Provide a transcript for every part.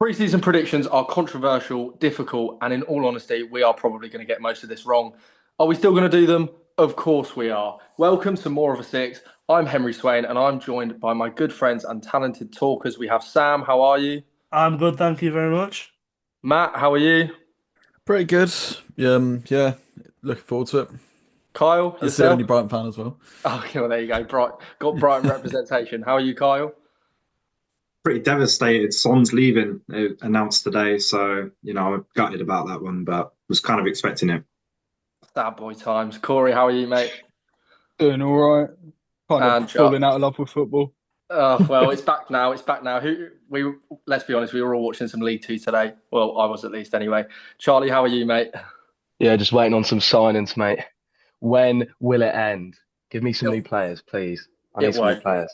Preseason predictions are controversial, difficult, and in all honesty, we are probably going to get most of this wrong. Are we still going to do them? Of course we are. Welcome to More of a Six. I'm Henry Swain, and I'm joined by my good friends and talented talkers. We have Sam. How are you? I'm good, thank you very much. Matt, how are you? Pretty good. Yeah, looking forward to it. Kyle, As the only yourself? Brighton fan as well. Okay, well there you go. Got Brighton representation. How are you, Kyle? Pretty devastated. Son's leaving, announced today. So, I'm gutted about that one, but was kind of expecting it. Sad boy times. Corey, how are you, mate? Doing all right. Kind of And falling out of love with football. well, it's back now. It's back now. Who we? Let's be honest. We were all watching some League Two today. Well, I was at least anyway. Charlie, how are you, mate? Yeah, just waiting on some signings, mate. When will it end? Give me some It, new players, please. I it need some new won't. players.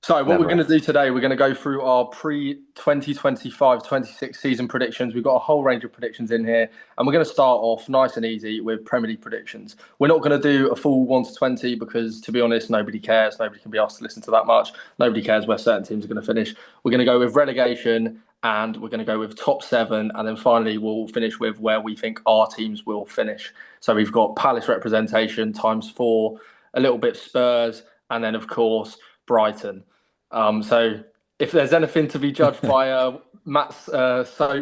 So, what we're Never going to ends. do today, we're going to go through our pre 2025-26 season predictions. We've got a whole range of predictions in here, and we're going to start off nice and easy with Premier League predictions. We're not going to do a full 1 to 20 because, to be honest, nobody cares. Nobody can be asked to listen to that much. Nobody cares where certain teams are going to finish. We're going to go with relegation, and we're going to go with top seven, and then finally we'll finish with where we think our teams will finish. So we've got Palace representation times four, a little bit Spurs, and then of course Brighton. So if there's anything to be judged by Matt's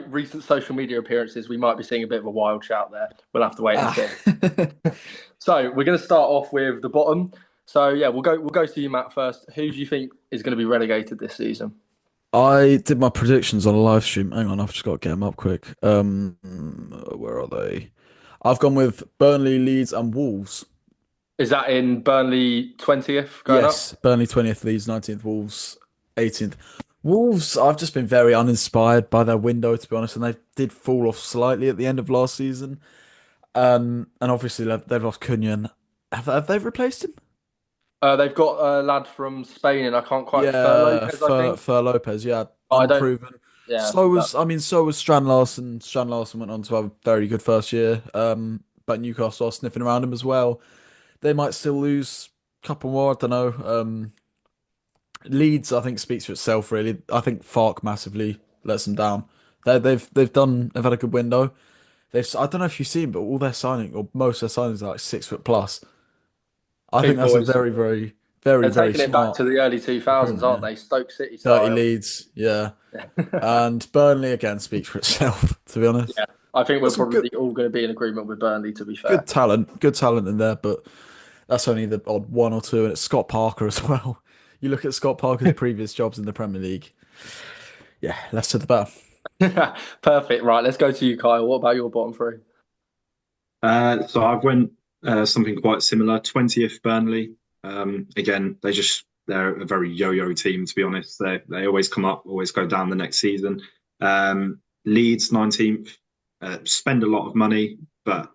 recent social media appearances, we might be seeing a bit of a wild shout there. We'll have to wait and Ah. see. So we're going to start off with the bottom. So yeah, we'll go to you, Matt, first. Who do you think is going to be relegated this season? I did my predictions on a live stream. Hang on, I've just got to get them up quick. Where are they? I've gone with Burnley, Leeds, and Wolves. Is that in Burnley 20th going up? Yes, Burnley 20th, Leeds 19th, Wolves 18th. Wolves, I've just been very uninspired by their window, to be honest, and they did fall off slightly at the end of last season. And obviously they've lost Cunha. Have they replaced him? They've got a lad from Spain, and I can't quite Fer Yeah, Lopez, I think. Fer Lopez, yeah, I don't. unproven. Yeah, So was Strand Larson. Strand Larson went on to have a very good first year. But Newcastle are sniffing around him as well. They might still lose a couple more. I don't know. Leeds, I think, speaks for itself. Really, I think Fark massively lets them down. They've had a good window. I don't know if you've seen, but all their signing or most of their signings are like 6 foot plus. I think big that's a boys. very, very, very, They're very taking it back smart to the early 2000s, recruitment. aren't Yeah, they? Stoke City dirty style. Leeds, yeah, and Burnley again speaks for itself. To be honest, Yeah, I think we're got some probably all going to be in agreement with Burnley, to be fair. good talent in there, but that's only the odd one or two, and it's Scott Parker as well. You look at Scott Parker's previous jobs in the Premier League. Yeah, less to the better. Perfect. Right, let's go to you, Kyle. What about your bottom three? So I've went something quite similar. 20th Burnley. Again, they're a very yo-yo team, to be honest. They always come up, always go down the next season. Leeds 19th. Spend a lot of money, but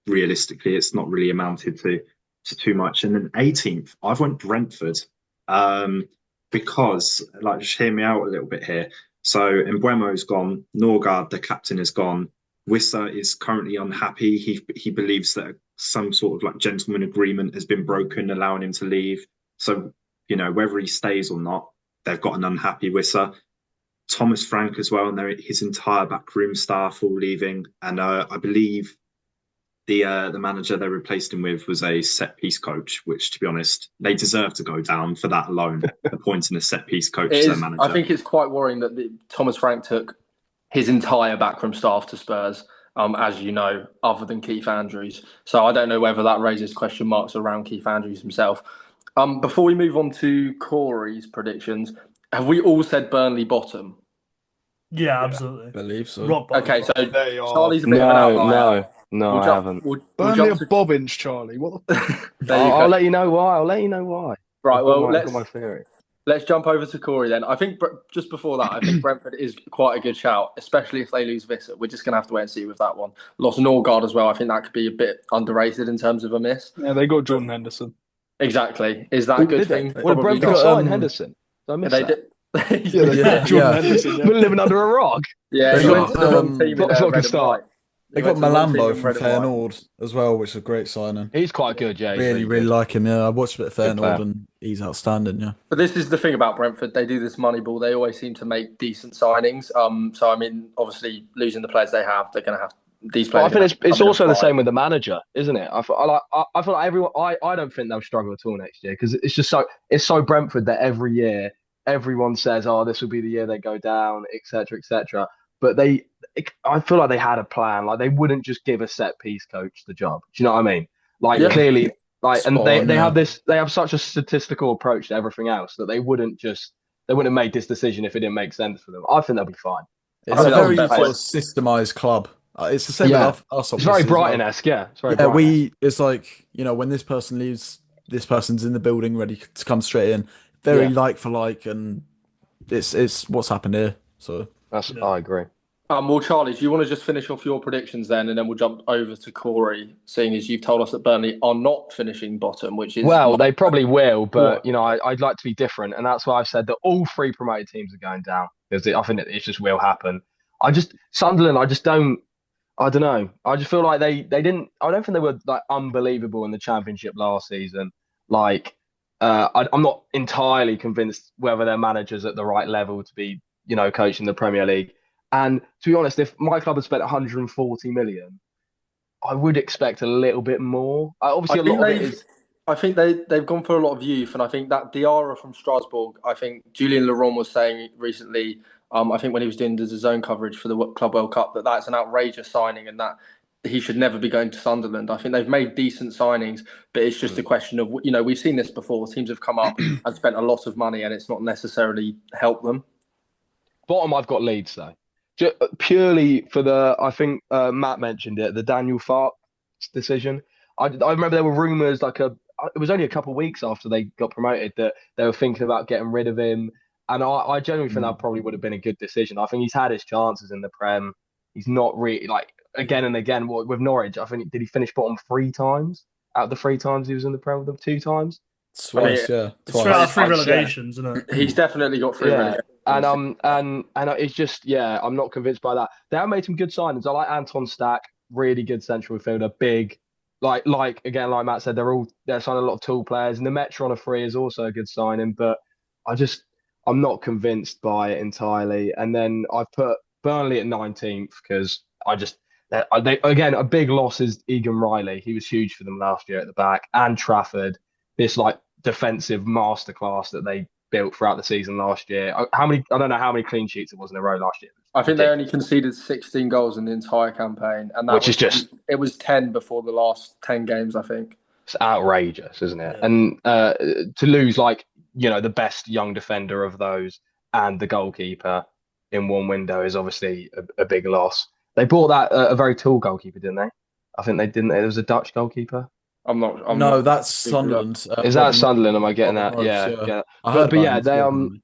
realistically, it's not really amounted to too much. And then 18th, I've went Brentford. Because like just hear me out a little bit here. So Embuemo's gone, Norgard, the captain, is gone. Wissa is currently unhappy. He believes that some sort of like gentleman agreement has been broken, allowing him to leave. So, whether he stays or not, they've got an unhappy Wissa. Thomas Frank as well, and his entire backroom staff all leaving. And I believe the manager they replaced him with was a set piece coach, which to be honest, they deserve to go down for that alone. Appointing a set piece coach It as their is. I manager. think it's quite worrying that Thomas Frank took his entire backroom staff to Spurs. As you know, other than Keith Andrews. So I don't know whether that raises question marks around Keith Andrews himself. Before we move on to Corey's predictions, have we all said Burnley bottom? Yeah, Yeah, absolutely. Believe so. Rock bottom. Okay, so they are. Charlie's a bit of an No, outlier. no, no, We'll I jump. haven't. We'll Burnley jump are to. bobbins, Charlie. What the There you I'll go. let you know why. I'll let you know why. Right. Well, I've got my theory. let's jump over to Corey then. I think just before that, I think Brentford is quite a good shout, especially if they lose Visser. We're just going to have to wait and see with that one. Lost Norgard as well. I think that could be a bit underrated in terms of a miss. Yeah, they got Jordan Henderson. Exactly. Is that a Oh, good did they? thing? What did Probably Brentford not. sign Henderson? Did I miss They that? did. Yeah, they Yeah, got Jordan yeah. Henderson. We're living under a rock. Yeah, They he went to got the wrong team in It's not a red good and white. start. They He got went to the wrong team Malambo in from red and white. Feyenoord as well, which is a great signing. He's quite good, yeah. He's Really, really really good. like him. Yeah, I watched a bit of Good Feyenoord, player. and he's outstanding. Yeah. But this is the thing about Brentford. They do this money ball. They always seem to make decent signings. So I mean, obviously, losing the players they have, they're going to have these But players. I think it's come in also and the fight. same with the manager, isn't it? I feel like everyone. I don't think they'll struggle at all next year because it's so Brentford that every year everyone says, "Oh, this will be the year they go down," etc., etc. But I feel like they had a plan. Like they wouldn't just give a set piece coach the job. Do you know what I mean? Like Yeah. clearly, and Spot they on, they yeah. have such a statistical approach to everything else that they wouldn't have made this decision if it didn't make sense for them. I think they'll be fine. It's a think that was very the best sort way. of systemized club. It's the same Yeah. with us. It's very obviously, as well. Brighton-esque, yeah. It's very Yeah, Brighton-esque. it's like, when this person leaves, this person's in the building ready to come straight in. Very Yeah. like for like, and it's what's happened here. So Yeah. I agree. Well, Charlie, do you want to just finish off your predictions then, and then we'll jump over to Corey, seeing as you've told us that Burnley are not finishing bottom, which is Well, they probably will, but Right. I'd like to be different, and that's why I've said that all three promoted teams are going down because I think it just will happen. Sunderland, I don't know. I just feel like they didn't. I don't think they were like unbelievable in the Championship last season. Like, I'm not entirely convinced whether their manager's at the right level to be, coaching the Premier League. And to be honest, if my club had spent 140 million, I would expect a little bit more. Obviously, a lot of it is. I think they've gone for a lot of youth, and I think that Diarra from Strasbourg. I think Julian Laurent was saying recently. I think when he was doing the zone coverage for the Club World Cup, that's an outrageous signing, and that he should never be going to Sunderland. I think they've made decent signings, but it's just a question of we've seen this before. Teams have come up and spent a lot of money, and it's not necessarily helped them. Bottom, I've got Leeds though. Purely for I think Matt mentioned it, the Daniel Farke decision. I remember there were rumours it was only a couple of weeks after they got promoted that they were thinking about getting rid of him. And I genuinely think that probably would have been a good decision. I think he's had his chances in the Prem. He's not really again and again with Norwich. I think did he finish bottom 3 times out of the 3 times he was in the Prem with them? 2 times. twice, yeah, It's twice. 3 relegations, isn't it? He's definitely got 3 Yeah. relegations. And it's just I'm not convinced by that. They have made some good signings. I like Anton Stack, really good central midfielder, big. Like Matt said, they're signing a lot of tall players, and the Metro on a free is also a good signing. But I'm not convinced by it entirely. And then I've put Burnley at 19th because again a big loss is Egan Riley. He was huge for them last year at the back, and Trafford. This defensive masterclass that they built throughout the season last year. I don't know how many clean sheets it was in a row last year. I think they only conceded 16 goals in the entire campaign, and it was 10 before the last 10 games, I think. It's outrageous, isn't it? Yeah. And to lose the best young defender of those and the goalkeeper in one window is obviously a big loss. They bought that a very tall goalkeeper, didn't they? I think they didn't. It was a Dutch goalkeeper. No, That's Sunderland. Is that Sunderland? Am I getting that? Rodgers, Yeah. I heard But yeah, about him.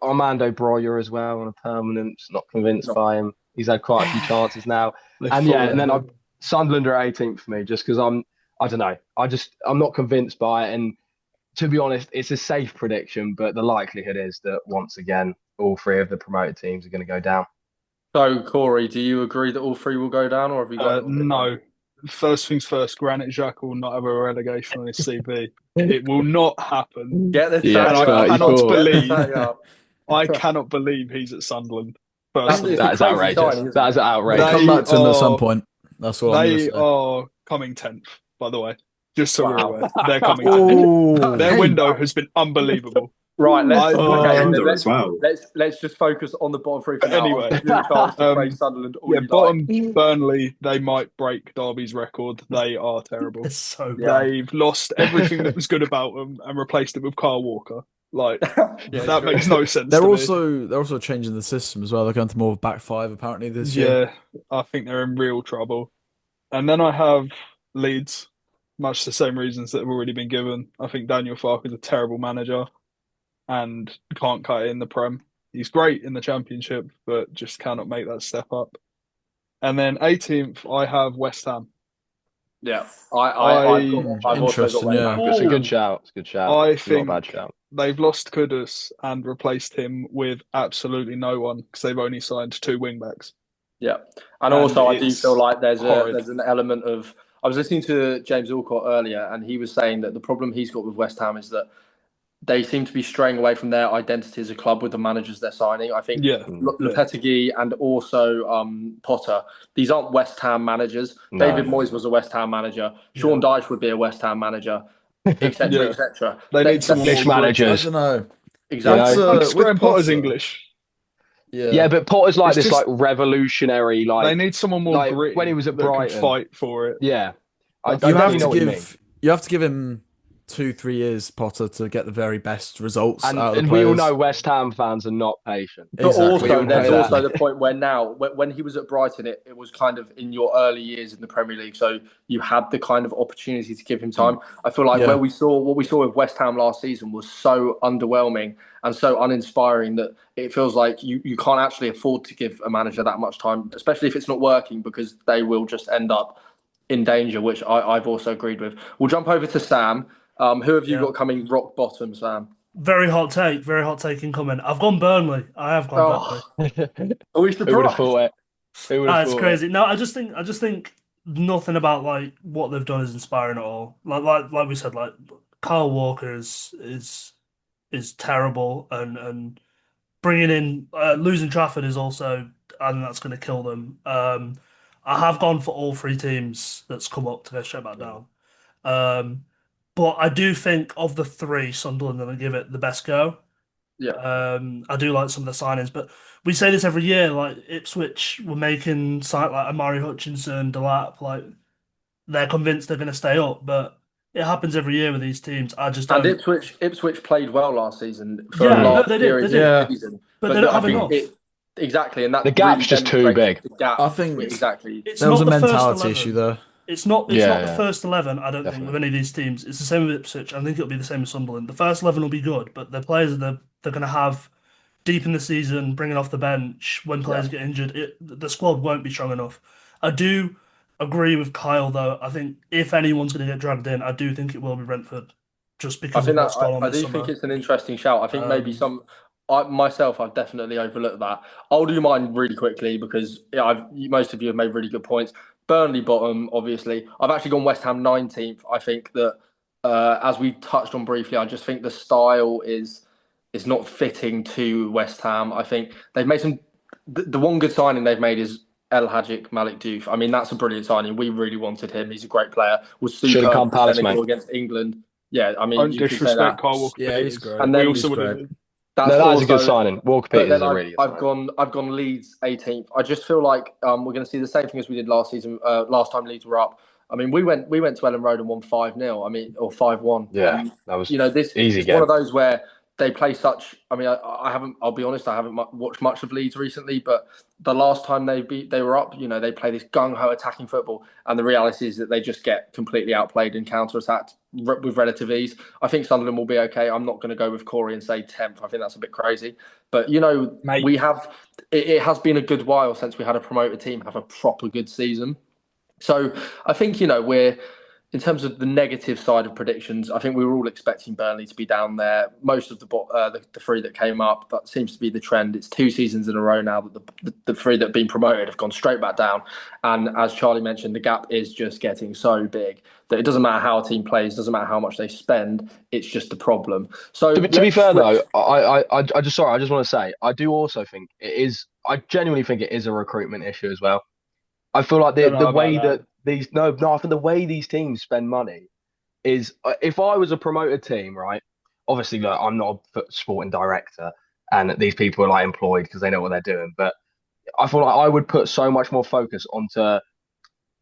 Armando Broja as well on a permanent. Not convinced by him. He's had quite a few chances now. And then Sunderland are 18th for me just because I don't know. I'm not convinced by it. And to be honest, it's a safe prediction, but the likelihood is that once again, all 3 of the promoted teams are going to go down. So, Corey, do you agree that all 3 will go down, or have you got no? First things first, Granit Xhaka will not have a relegation on his CV. It will not happen. Get this Yeah, down. I cannot believe he's at Sunderland. That Personally, That is crazy outrageous. signing, isn't That is it? outrageous. Come back to him at some are- point. That's what I'm they going to are coming 10th, by the way. Just so we're Wow. aware, they're coming say. 10th. Oh, Their window has been unbelievable. Right, Under as well. let's just focus on the bottom 3 for now. Anyway, Give you a chance to praise Sunderland all Yeah, you bottom like. Burnley, they might break Derby's record. They are terrible. It's so Yeah. bad. They've lost everything that was good about them and replaced it with Kyle Walker. That true. makes no sense. they're to me. also changing the system as well. They're going to more back 5 apparently this year. Yeah, I think they're in real trouble. And then I have Leeds, much the same reasons that have already been given. I think Daniel Farke is a terrible manager and can't cut it in the Prem. He's great in the Championship, but just cannot make that step up. And then 18th, I have West Ham. Yeah, I've also got Interesting, West yeah. Ham. It's a good shout. It's a good shout. I Not a think bad shout. they've lost Kudus and replaced him with absolutely no one because they've only signed 2 wing-backs. Yeah, and And also I do it's feel like there's horrid. an element of I was listening to James Allcott earlier, and he was saying that the problem he's got with West Ham is that they seem to be straying away from their identity as a club with the managers they're signing. I think Yeah. Lopetegui and also Potter, these aren't West Ham managers. No. David Moyes was a West Ham manager. Sean Dyche would be a West Ham manager, etc., Yeah. etc. They need someone English more I managers. don't know. Exactly. You know? With Graham Potter's Potter- English. Yeah, but Potter's like It's this just- like revolutionary, like They need someone more like, gritty when he was at that could Brighton. fight for it. yeah. I You have definitely know to what you mean. you have to give him 2-3 years, Potter, to get the very best results And, out of the and we all players. know West Ham fans are not patient. But Exactly. We also, all there's know also that. the point where now, when he was at Brighton, it was kind of in your early years in the Premier League, so you had the kind of opportunity to give him time. I feel like Yeah. what we saw with West Ham last season was so underwhelming and so uninspiring that it feels like you can't actually afford to give a manager that much time, especially if it's not working, because they will just end up in danger, which I've also agreed with. We'll jump over to Sam. Who have you got coming rock bottom, Sam? Very hot take incoming. I've gone Burnley. I have gone Burnley. Are we Who would have surprised? thought it? Who would have It's thought crazy. No, I just think nothing about like what they've done is inspiring at all. Like we said, like Kyle Walker is terrible, and bringing in losing Trafford is also, I think that's going to kill them. I have gone for all three teams that's come up to go straight back down. But I do think of the three, Sunderland are going to give it the best go. Yeah. I do like some of the signings, but we say this every year. Like Ipswich were making like Amari Hutchinson, Delap, like they're convinced they're going to stay up, but it happens every year with these teams. I just And don't. Ipswich played well last season for Yeah, a no, large they did, period they of did. the Yeah. season. But they don't I have think enough. exactly, and that The gap's really just too demonstrates big. The gap, I think exactly. It's there was not a the first mentality 11. issue there. It's not Yeah, the yeah. first 11, I don't think, with Definitely. any of these teams. It's the same with Ipswich. I think it'll be the same with Sunderland. The first 11 will be good, but the players they're going to have deep in the season, bringing off the bench when players get injured, the squad won't be strong enough. I do agree with Kyle, though. I think if anyone's going to get dragged in, I do think it will be Brentford, just I because of think that what's gone on I this do think summer. it's an interesting shout. I think maybe Um, I've definitely overlooked that. I'll do mine really quickly because most of you have made really good points. Burnley bottom, obviously. I've actually gone West Ham 19th. I think that as we touched on briefly, I just think the style is not fitting to West Ham. I think they've made some. The one good signing they've made is El Hadjic Malik Diouf. I mean, that's a brilliant signing. We really wanted him. He's a great player. Was Should have superb come for Palace, Senegal mate. against England. Yeah, I mean, Don't you could say disrespect that. Kyle Walker. Yeah, he's Peters. great. And then We He's also would great. have. That's No, that is a good also- signing. Walker But Peters then is a really good signing. I've gone Leeds 18th. I just feel like we're going to see the same thing as we did last season. Last time Leeds were up. I mean, we went to Ellen Road and won 5-0. I mean, or 5-1. Yeah, And, that was this easy it's game. one of those where they play such. I mean, I haven't. I'll be honest. I haven't watched much of Leeds recently. But the last time they were up, they play this gung ho attacking football, and the reality is that they just get completely outplayed and counter attacked with relative ease. I think Sunderland will be okay. I'm not going to go with Corey and say 10th. I think that's a bit crazy. But Mate. we have. It has been a good while since we had a promoted team have a proper good season. So I think we're. In terms of the negative side of predictions, I think we were all expecting Burnley to be down there. Most of the three that came up, that seems to be the trend. It's 2 seasons in a row now that the three that have been promoted have gone straight back down. And as Charlie mentioned, the gap is just getting so big that it doesn't matter how a team plays, doesn't matter how much they spend. It's just a problem. So To be fair though, I just want to say I do also think it is. I genuinely think it is a recruitment issue as well. I feel like Don't know the about way that. that these I think the way these teams spend money is if I was a promoted team, right? Obviously, look, I'm not a sporting director, and these people are like employed because they know what they're doing. But I feel like I would put so much more focus onto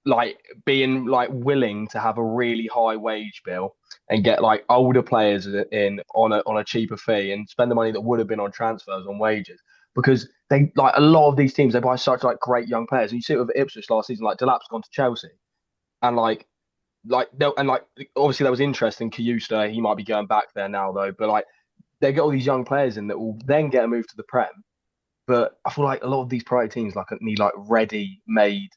like being like willing to have a really high wage bill and get like older players in on a cheaper fee and spend the money that would have been on transfers on wages because they like a lot of these teams they buy such like great young players and you see it with Ipswich last season like Delap's gone to Chelsea and obviously that was interesting Kiyusta he might be going back there now though but like they get all these young players in that will then get a move to the Prem but I feel like a lot of these priority teams like need like ready made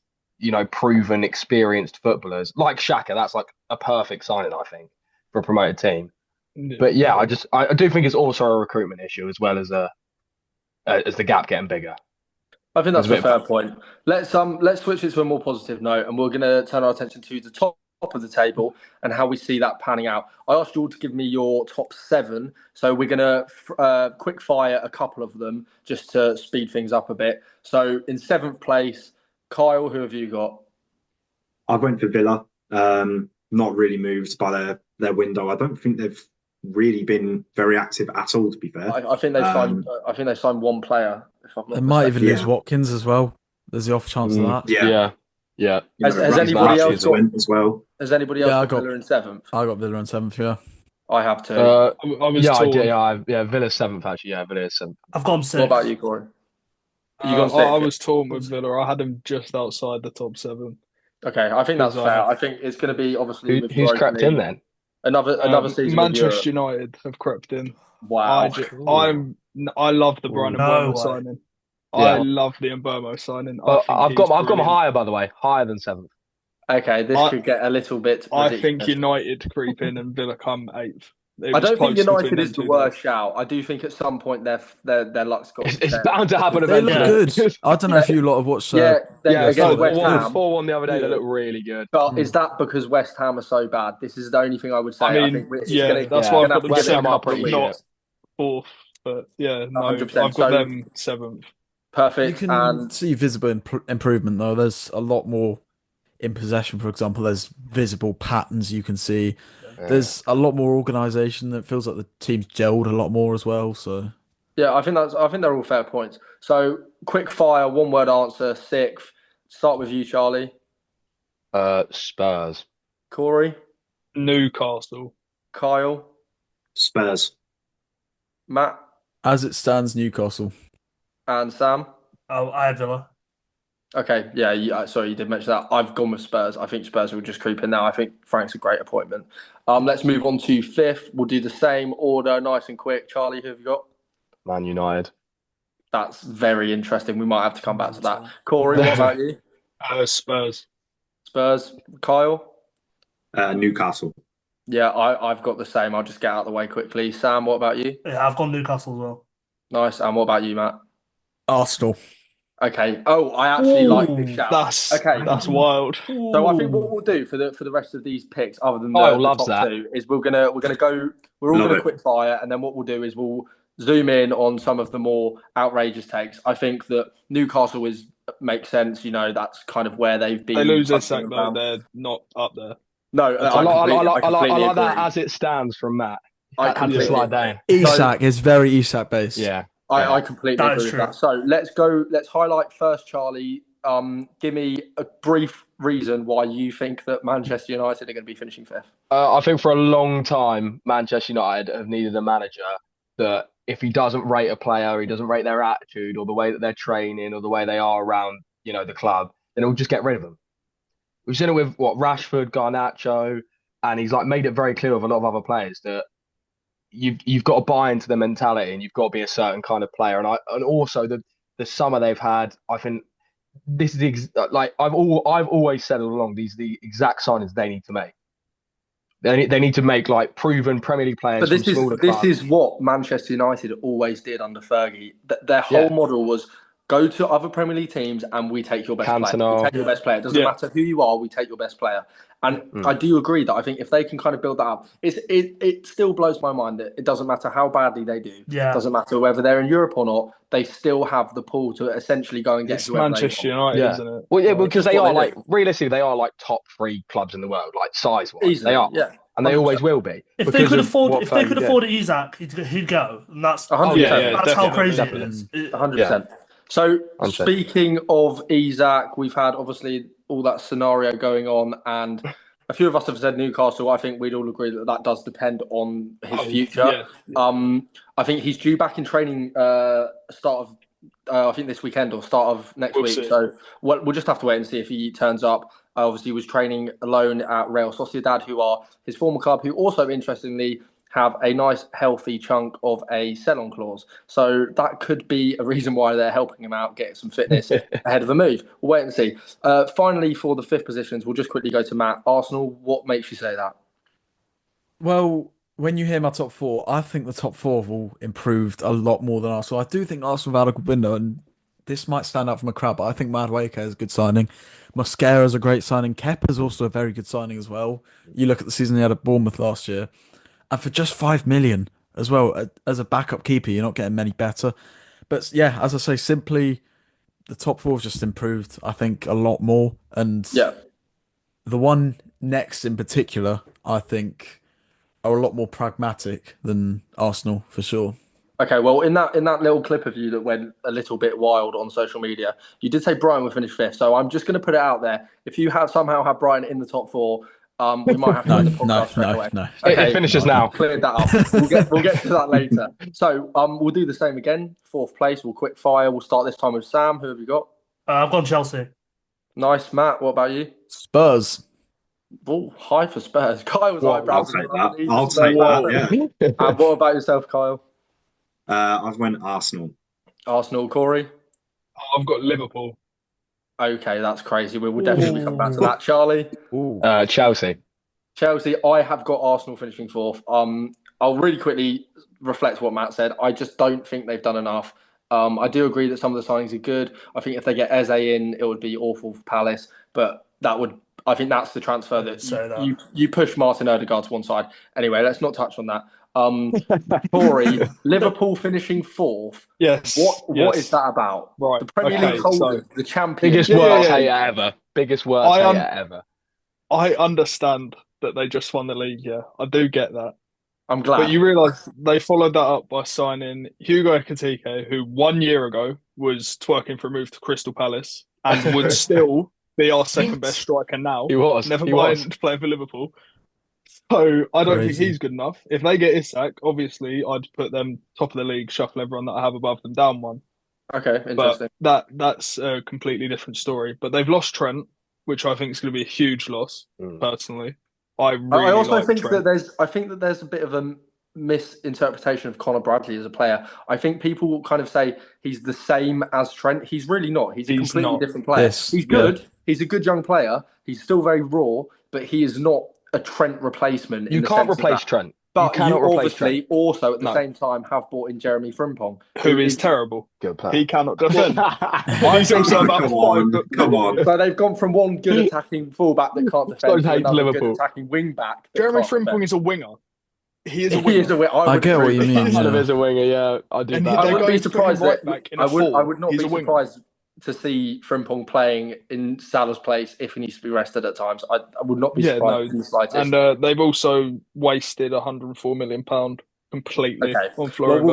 proven, experienced footballers like Xhaka. That's like a perfect signing, I think, for a promoted team. But yeah, I do think it's also a recruitment issue as well as the gap getting bigger. I think that's There's a a bit fair point. Let's switch it to a more positive note, and we're going to turn our attention to the top of the table and how we see that panning out. I asked you all to give me your top 7, so we're going to quick fire a couple of them just to speed things up a bit. So in 7th place, Kyle, who have you got? I went for Villa. Not really moved by their window. I don't think they've really been very active at all, to be fair. I think they've signed. I think they signed one player. If I'm not They might mistaken. even lose Watkins as well. There's the off chance of that. Yeah. Yeah. You Has know, Ramsey anybody else Barnes got- went as well? Has anybody else Yeah, I got got- Villa in 7th? I got Villa in 7th, yeah. I have to. I was Yeah, I torn. did. Yeah, Villa's 7th actually. Yeah, Villa's 7th. I've gone 6. What about you, Corey? You gone I 6th? was torn with Villa. I had them just outside the top 7. Okay, I think that's Because, fair. I think it's going to be obviously with Who's Europa crept in League. then? Another season. with Manchester Europe. United have crept in. Wow. I love the Brian No Mbeumo way. signing. Yeah. I love the Mbeumo signing. I But think I've got he's them brilliant. higher, by the way, higher than 7th. Okay, this I- could get a little bit I ridiculous. think United creep in and Villa come 8th. It I was don't think close United between is them the two worst guys. shout. I do think at some point their luck's got. It's bound to happen They look eventually. good. I don't know if you lot have watched. Yeah, Yeah, against so West won Ham. 4-1 the other day. They Yeah. look really good. But is that because West Ham are so bad? This is the only thing I would say. I mean, think it's yeah, gonna, that's yeah. why gonna I've got have them to West give it a Ham are couple of pretty weeks. shit. not 4th, but yeah, no, 100%. I've got So- them 7th. You Perfect. can And see visible improvement though. There's a lot more in possession, for example. There's visible patterns you can see. There's a lot more organisation. That feels like the team's gelled a lot more as well. So yeah, I think they're all fair points. So quick fire, 1 word answer. 6th. Start with you, Charlie. Spurs. Corey. Newcastle. Kyle. Spurs. Matt. as it stands, Newcastle. And Sam. Oh, I had Villa. Okay, yeah, sorry, you did mention that. I've gone with Spurs. I think Spurs will just creep in now. I think Frank's a great appointment. Let's move on to 5th. We'll do the same order, nice and quick. Charlie, who have you got? Man United. That's very interesting. We might have to come back to that. Corey, what about you? Spurs. Spurs. Kyle? Newcastle. Yeah, I've got the same. I'll just get out of the way quickly. Sam, what about you? Yeah, I've gone Newcastle as well. Nice. And what about you, Matt? Arsenal. Okay. Oh, I actually like this shout. That's wild. So I think what we'll do for the rest of these picks, other than Kyle the loves top that. 2, is we're all Love gonna it. quick fire, and then what we'll do is we'll zoom in on some of the more outrageous takes. I think that Newcastle makes sense. You know, that's kind of where they've been. They lose their touching sack though. around. They're not up there. No, I like completely that agree. as it stands from Matt. I Had to completely slide agree. down. Isak is very Isak based. Yeah. I completely That agree is with true. that. So let's go. Let's highlight first, Charlie. Give me a brief reason why you think that Manchester United are going to be finishing 5th. I think for a long time, Manchester United have needed a manager that if he doesn't rate a player, he doesn't rate their attitude or the way that they're training or the way they are around, the club, then he'll just get rid of them. We've seen it with Rashford, Garnacho, and he's made it very clear with a lot of other players that you've got to buy into the mentality and you've got to be a certain kind of player. And also the summer they've had, I think this is I've always said all along, these are the exact signings they need to make. They need to make proven Premier League players But this from smaller this clubs. is what Manchester United always did under Fergie. Their whole model was go to other Premier League teams and we take your best player. Cantona. We take your best player. It doesn't Yeah. matter who you are, we take your best player. And I do agree that I think if they can kind of build that up, it still blows my mind that it doesn't matter how badly they do. Yeah. It doesn't matter whether they're in Europe or not. They still have the pull to essentially go and get It's whoever Manchester they want. United, Yeah. isn't it? Well, yeah, because they what are they do. realistically, they are top 3 clubs in the world, size-wise. Easily, They are, yeah. and they always will be. If they because could of afford, what if they Fergie could did. afford Isak, he'd go, and that's 100%. Yeah, that's how definitely, crazy definitely. it is. 100%. So 100%. speaking of Isak, we've had obviously all that scenario going on, and a few of us have said Newcastle. I think we'd all agree that does depend on his future. Yeah. I think he's due back in training start of I think this weekend or start of next We'll week. see. So we'll just have to wait and see if he turns up. Obviously, he was training alone at Real Sociedad, who are his former club, who also interestingly have a nice healthy chunk of a sell-on clause. So that could be a reason why they're helping him out, get some fitness ahead of a move. We'll wait and see. Finally, for the 5th positions, we'll just quickly go to Matt. Arsenal, what makes you say that? Well, when you hear my top 4, I think the top 4 have all improved a lot more than Arsenal. I do think Arsenal have had a good window, and this might stand out from a crowd, but I think Madueke is a good signing. Mosquera is a great signing. Kepa's also a very good signing as well. You look at the season he had at Bournemouth last year, and for just 5 million as well as a backup keeper, you're not getting many better. But yeah, as I say, simply the top four have just improved. I think a lot more, and Yeah. the one next in particular, I think, are a lot more pragmatic than Arsenal for sure. Okay, well, in that little clip of you that went a little bit wild on social media, you did say Brighton would finish fifth. So I'm just going to put it out there. If you have somehow have Brighton in the top four, we might have to No, end the no, podcast straight no, away. no. Okay, It finishes now. cleared that up. We'll get to that later. So we'll do the same again. Fourth place. We'll quick fire. We'll start this time with Sam. Who have you got? I've gone Chelsea. Nice, Matt. What about you? Spurs. Oh, high for Spurs. Kyle's Whoa, eyebrows. I'll take are that. raised. I'll Spurs take that. Yeah. And what about yourself, Kyle? I've went Arsenal. Arsenal, Corey. I've got Liverpool. Okay, that's crazy. We will definitely come back to Ooh. that. Charlie. Ooh. Chelsea. Chelsea, I have got Arsenal finishing fourth. I'll really quickly reflect what Matt said. I just don't think they've done enough. I do agree that some of the signings are good. I think if they get Eze in, it would be awful for Palace. But I think that's the transfer that you push Martin Odegaard to one side. Anyway, let's not touch on that. Tory, Liverpool finishing fourth. Yes. What is that about? Right. The Premier Okay, League holders, so the champions. Biggest Yeah, words yeah, hater yeah. ever. Biggest words I hater ever. I understand that they just won the league. Yeah, I do get that. I'm glad. But you realise they followed that up by signing Hugo Ekitike, who 1 year ago was twerking for a move to Crystal Palace and would still be our second best striker now. He was. Never He mind was. playing for Liverpool. So I don't think Crazy. he's good enough. If they get Isak, obviously I'd put them top of the league, shuffle everyone that I have above them down one. Okay, interesting. But that's a completely different story. But they've lost Trent, which I think is going to be a huge loss, personally. I really also like think Trent. that there's a bit of a misinterpretation of Conor Bradley as a player. I think people will kind of say he's the same as Trent. He's really not. He's a He's completely not. different player. Yes, He's good. He's a good young player. He's still very raw, but he is not a Trent replacement. You in the can't sense of replace that. Trent. But You cannot replace obviously Trent. also at the No. same time have bought in Jeremy Frimpong, Who is terrible. Good player. He cannot defend. He's think- also about Come 5 on, foot. come on. So they've gone from one good attacking fullback that can't defend Don't to hate another Liverpool. good attacking wing back. that Jeremy can't defend. Frimpong is a winger. He is a He winger. is a winger. I would get agree what you with mean, that. Kind of yeah. is a winger, yeah. I do And that. they I go wouldn't be to put him surprised right that back in I a would forward. not He's be a winger. surprised to see Frimpong playing in Salah's place if he needs to be rested at times. I would not be Yeah, surprised no. in the slightest. And they've also wasted £104 million completely Okay. on Well, Florian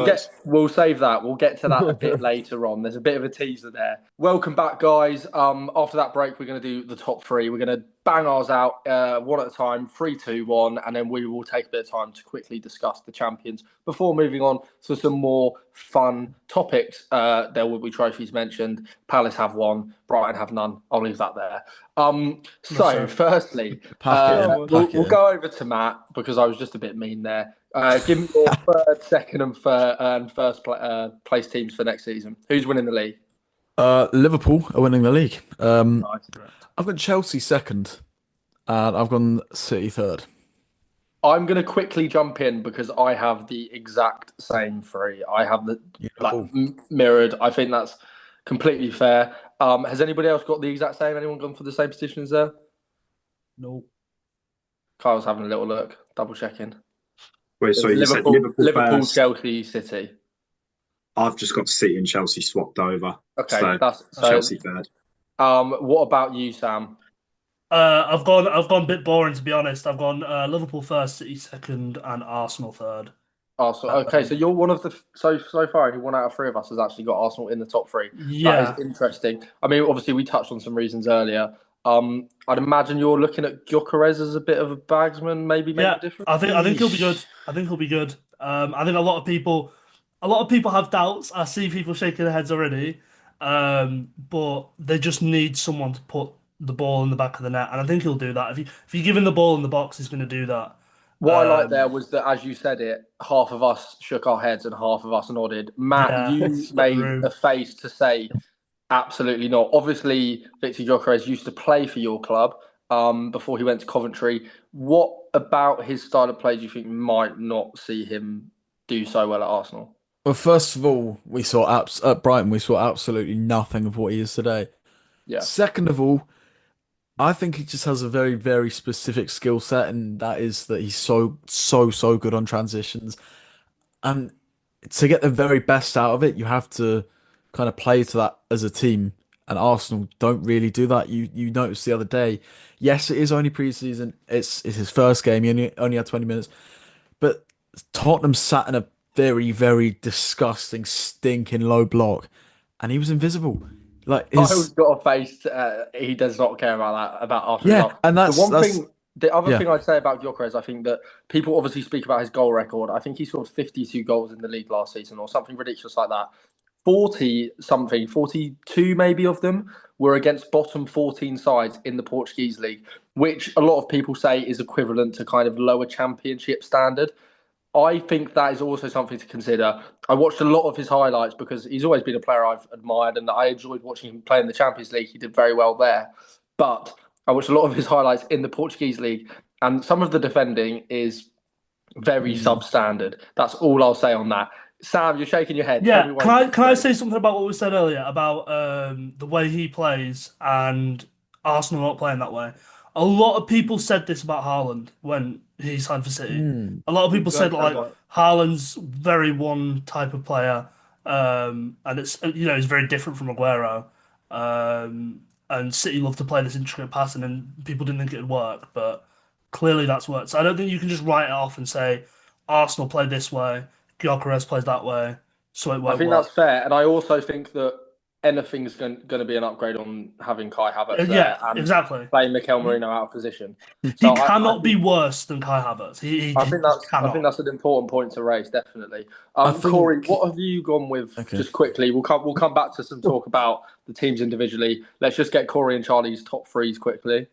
we'll save that. We'll get to that a bit later on. There's a bit of a teaser there. Welcome back, guys. After that break, we're going to do the top three. We're going to bang ours out one at a time, 3, 2, 1, and then we will take a bit of time to quickly discuss the champions before moving on to some more fun topics. There will be trophies mentioned. Palace have one, Brighton have none. I'll leave that there. sir. Firstly, Pack it in, we'll pack it we'll in. go over to Matt because I was just a bit mean there. Give me your third, second, and first place teams for next season. Who's winning the league? Liverpool are winning the league. I've got Chelsea second, and I've gone City third. I'm going to quickly jump in because I have the exact same three. I have the mirrored. I think that's completely fair. Has anybody else got the exact same? Anyone gone for the same positions there? No. Kyle's having a little look, double checking. Wait, so you said Liverpool first. Chelsea, City. I've just got City and Chelsea swapped over. Okay, So that's Chelsea third. What about you, Sam? I've gone a bit boring, to be honest. I've gone Liverpool first, City second, and Arsenal third. Arsenal. Okay, so you're one of the so far only one out of three of us has actually got Arsenal in the top three. Yeah. That is interesting. I mean, obviously we touched on some reasons earlier. I'd imagine you're looking at Gyökeres as a bit of a bagsman, maybe make Yeah, a difference. I think he'll be good. I think he'll be good. I think a lot of people have doubts. I see people shaking their heads already. But they just need someone to put the ball in the back of the net, and I think he'll do that. If you give him the ball in the box, he's going to do that. What I like there was that, as you said it, half of us shook our heads and half of us nodded. Matt, Yeah, you it's made rude. a face to say absolutely not. Obviously, Victor Gyökeres used to play for your club before he went to Coventry. What about his style of play do you think might not see him do so well at Arsenal? Well, first of all, we saw at Brighton, we saw absolutely nothing of what he is today. Yeah. Second of all, I think he just has a very, very specific skill set, and that is that he's so good on transitions. And to get the very best out of it, you have to kind of play to that as a team. And Arsenal don't really do that. You noticed the other day. Yes, it is only pre-season. It's his first game. He only had 20 minutes. But Tottenham sat in a very, very disgusting, stinking low block, and he was invisible. Like Kyle's his got a face. He does not care about that, about Arsenal. yeah, and The other yeah. thing I'd say about Gyökeres, I think that people obviously speak about his goal record. I think he scored 52 goals in the league last season or something ridiculous like that. 40 something, 42 maybe of them were against bottom 14 sides in the Portuguese league, which a lot of people say is equivalent to kind of lower championship standard. I think that is also something to consider. I watched a lot of his highlights because he's always been a player I've admired and I enjoyed watching him play in the Champions League. He did very well there. But I watched a lot of his highlights in the Portuguese league, and some of the defending is very substandard. That's all I'll say on that. Sam, you're shaking your head. Tell Yeah, me why can I you can I disagree. say something about what we said earlier about the way he plays and Arsenal not playing that way? A lot of people said this about Haaland when he signed for City. A lot of people said Exactly like that. Haaland's very one type of player, and it's he's very different from Aguero. And City love to play this intricate passing, and people didn't think it'd work, but clearly that's worked. So I don't think you can just write it off and say Arsenal played this way, Gyökeres plays that way, so it I won't think work. that's fair, and I also think that anything's going to be an upgrade on having Kai Havertz Yeah, there and exactly. playing Mikel He, Merino out of position. he So cannot be worse than Kai Havertz. I He think just that's cannot. an important point to raise, definitely. I Corey, think what have you gone with? okay. Just quickly, we'll come back to some talk about the teams individually. Let's just get Corey and Charlie's top threes quickly.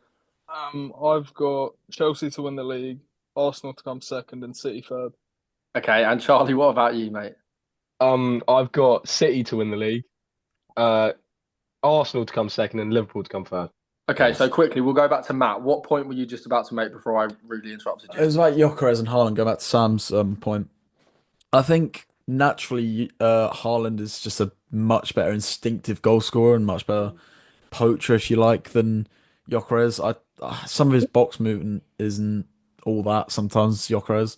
I've got Chelsea to win the league, Arsenal to come second, and City third. Okay, and Charlie, what about you, mate? I've got City to win the league, uh, Arsenal to come second, and Liverpool to come third. Okay, so quickly, we'll go back to Matt. What point were you just about to make before I rudely interrupted It you? was like Gyökeres and Haaland. Go back to Sam's point. I think naturally, Haaland is just a much better instinctive goal scorer and much better poacher, if you like, than Gyökeres. Some of his box movement isn't all that. Sometimes Gyökeres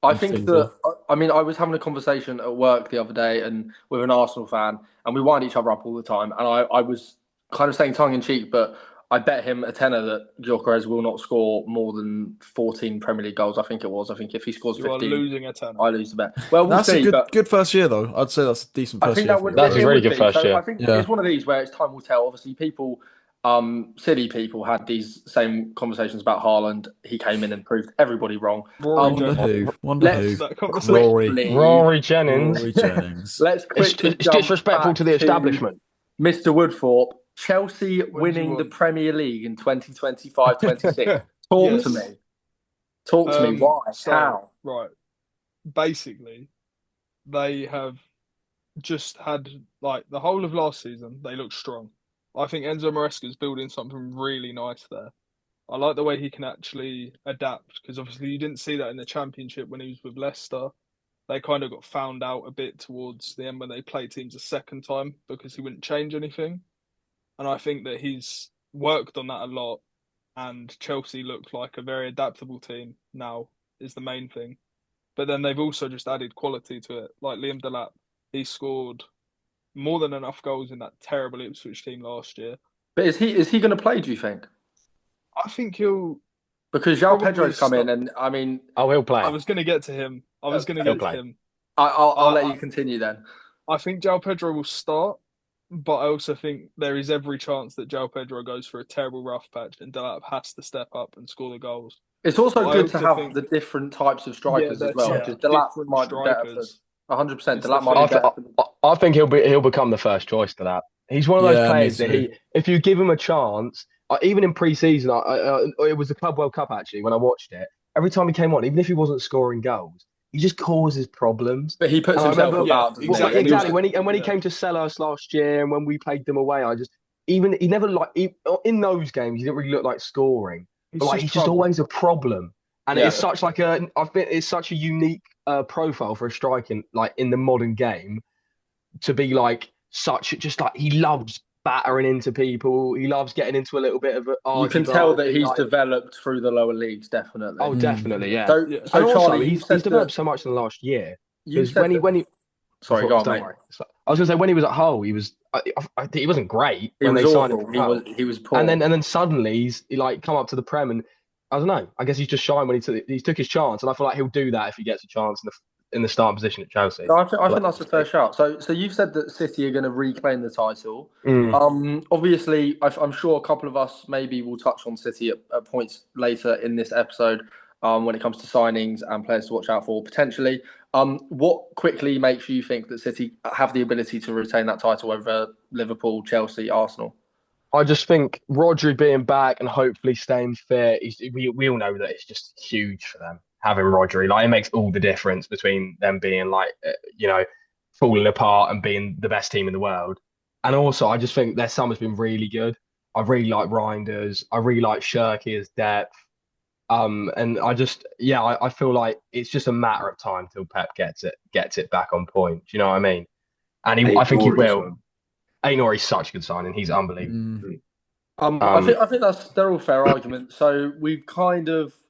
I and think things that are. I mean I was having a conversation at work the other day and with an Arsenal fan, and we wind each other up all the time. And I was kind of saying tongue in cheek, but I bet him a tenner that Gyökeres will not score more than 14 Premier League goals. I think it was. I think if he scores You are 15, losing a tenner. I lose the bet. Well, we'll That's a see. good But good first year though. I'd say that's a decent I first think year that for would him. That's a it really would good be. first So I year. think Yeah. it's one of these where it's time will tell. Obviously, people, silly people, had these same conversations about Haaland. He came in and proved everybody wrong. Rory Um, Wonder Jennings. who? Wonder let's who? That conversation. Rory. Rory Jennings. Rory Jennings. let's quickly It's jump disrespectful back to the to establishment. Mr. Woodthorpe. Chelsea What did you winning the want? Premier League in 2025-26. Talk Yes. to me. Talk to me. Why? So, How? right. Basically, they have just had like the whole of last season, they looked strong. I think Enzo Maresca's building something really nice there. I like the way he can actually adapt because obviously you didn't see that in the Championship when he was with Leicester. They kind of got found out a bit towards the end when they played teams a second time because he wouldn't change anything. And I think that he's worked on that a lot. And Chelsea look like a very adaptable team now, is the main thing. But then they've also just added quality to it. Like Liam Delap, he scored more than enough goals in that terrible Ipswich team last year. But is he going to play? Do you think? I think he'll Because João probably Pedro's come in, start. and I mean, Oh, he'll play. I was going to get to him. He'll play. I'll let you continue then. I think João Pedro will start, but I also think there is every chance that João Pedro goes for a terrible rough patch and Delap has to step up and score the goals. It's also I good to also have think- the different types of strikers Yeah, as well. that's Because it. Delap Different might be better for strikers. 100%. It's Delap the might be thing. better. I think he'll become the first choice to that. He's one of those Yeah, me players that too. if you give him a chance, even in pre-season, it was the Club World Cup actually when I watched it. Every time he came on, even if he wasn't scoring goals, he just causes problems. But he puts And I himself remember- about. doesn't he? exactly. Exactly. When he Yeah. came to Selhurst last year and when we played them away, he never in those games he didn't really look like scoring. But he's just trouble. always a problem. And Yeah. it's such like I think it's such a unique profile for a striking like in the modern game to be like such just like he loves battering into people. He loves getting into a little bit of an You can tell that argy-bargy, he's like, developed through the lower leagues, definitely. oh, definitely, yeah. So, Yeah. And so also, Charlie, he's developed so much in the last year you because said that, when he sorry, go on, don't mate. worry. I was gonna say when he was at Hull, he was he wasn't great He when was they signed him awful. from He Hull. was poor. And then suddenly he like come up to the Prem and I don't know. I guess he's just shined when he took his chance, and I feel like he'll do that if he gets a chance in the starting position at Chelsea. No, I think that's a fair shout. So you've said that City are going to reclaim the title. Obviously, I'm sure a couple of us maybe will touch on City at points later in this episode. When it comes to signings and players to watch out for potentially. What quickly makes you think that City have the ability to retain that title over Liverpool, Chelsea, Arsenal? I just think Rodri being back and hopefully staying fit, we all know that it's just huge for them having Rodri. Like it makes all the difference between them being like falling apart and being the best team in the world. And also, I just think their summer's been really good. I really like Reinders. I really like Shirky's depth. And I feel like it's just a matter of time till Pep gets it back on point. Do you know what I mean? And I think he will. Aïnouri's such a good signing. He's unbelievable. I think they're all fair arguments. So we've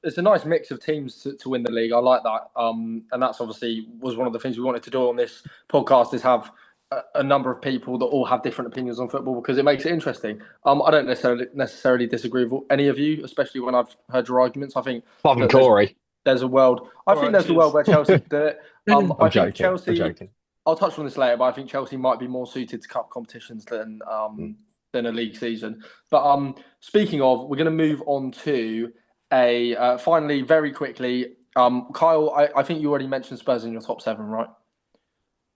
it's a nice mix of teams to win the league. I like that. And that's obviously was one of the things we wanted to do on this podcast is have a number of people that all have different opinions on football because it makes it interesting. I don't necessarily disagree with any of you, especially when I've heard your arguments. I think Corey. There's a world. I think there's a world where Chelsea do it. I think Chelsea. I'm joking. I'll touch on this later, but I think Chelsea might be more suited to cup competitions than a league season. But speaking of, we're going to move on to finally very quickly. Kyle, I think you already mentioned Spurs in your top 7, right?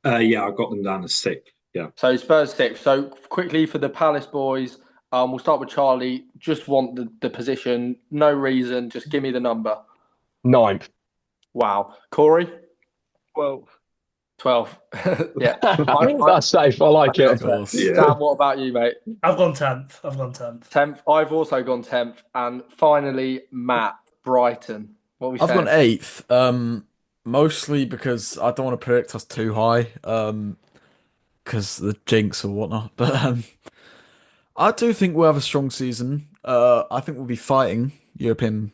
Yeah, I got them down to 6. Yeah. So Spurs 6. So quickly for the Palace boys, we'll start with Charlie. Just want the position, no reason. Just give me the number. 9th. Wow, Corey. 12. Yeah. That's safe. I like it. Sam, what about you, mate? I've gone 10th. 10th. I've also gone 10th. And finally, Matt, Brighton. What are we saying? I've gone 8th. Mostly because I don't want to predict us too high. Because the jinx or whatnot. But I do think we'll have a strong season. I think we'll be fighting European.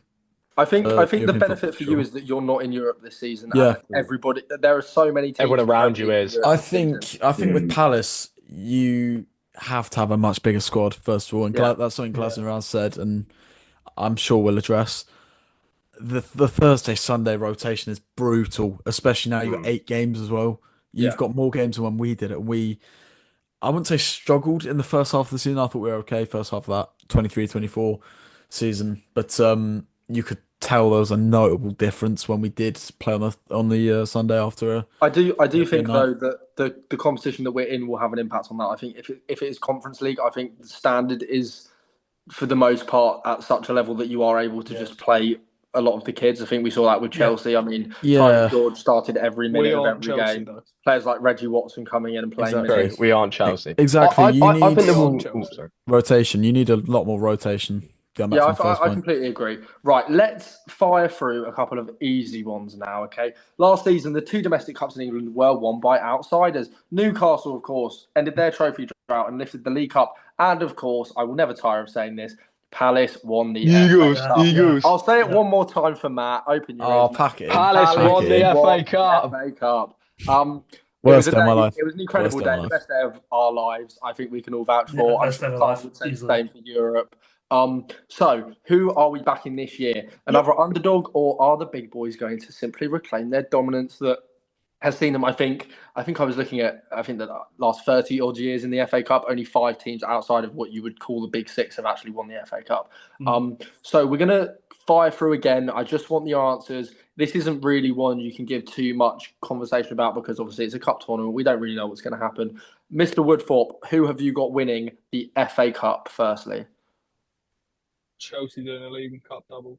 I think the European benefit for football, you is that you're not in Europe this season. Yeah. Everybody, there are so many teams. Everyone around you is. I think with Palace, you have to have a much bigger squad, first of all. And that's something Glasner has said, and I'm sure we'll address. The Thursday, Sunday rotation is brutal, especially now you've got 8 games as well. You've got more games than when we did it. I wouldn't say struggled in the first half of the season. I thought we were okay first half of that 23-24 season. But you could tell there was a notable difference when we did play on the Sunday after. I do think though that the competition that we're in will have an impact on that. I think if it is Conference League, I think the standard is for the most part at such a level that you are able to just play a lot of the kids. I think we saw that with Chelsea. I mean, Tyler George started every minute of every game. Though. Players like Reggie Watson coming in and playing minutes. We aren't Chelsea. Exactly. I think rotation. You need a lot more rotation. I completely agree. Right, let's fire through a couple of easy ones now, okay? Last season, the 2 domestic cups in England were won by outsiders. Newcastle, of course, ended their trophy drought and lifted the League Cup. And, of course, I will never tire of saying this, Palace won the FA Cup. Eagles. I'll say it one more time for Matt. Open your ears. Pack it in. Palace won the FA Cup. FA Cup. Worst day of my life. It was an incredible day, the best day of our lives. I think we can all vouch for. Best day of our life, would say the same for Europe. So, who are we backing this year? Another underdog, or are the big boys going to simply reclaim their dominance that has seen them? I think I was looking at, the last 30 odd years in the FA Cup, only 5 teams outside of what you would call the big 6 have actually won the FA Cup. So we're going to fire through again. I just want the answers. This isn't really one you can give too much conversation about because obviously it's a cup tournament. We don't really know what's going to happen. Mr. Woodthorpe, who have you got winning the FA Cup firstly? Chelsea doing a League and Cup double.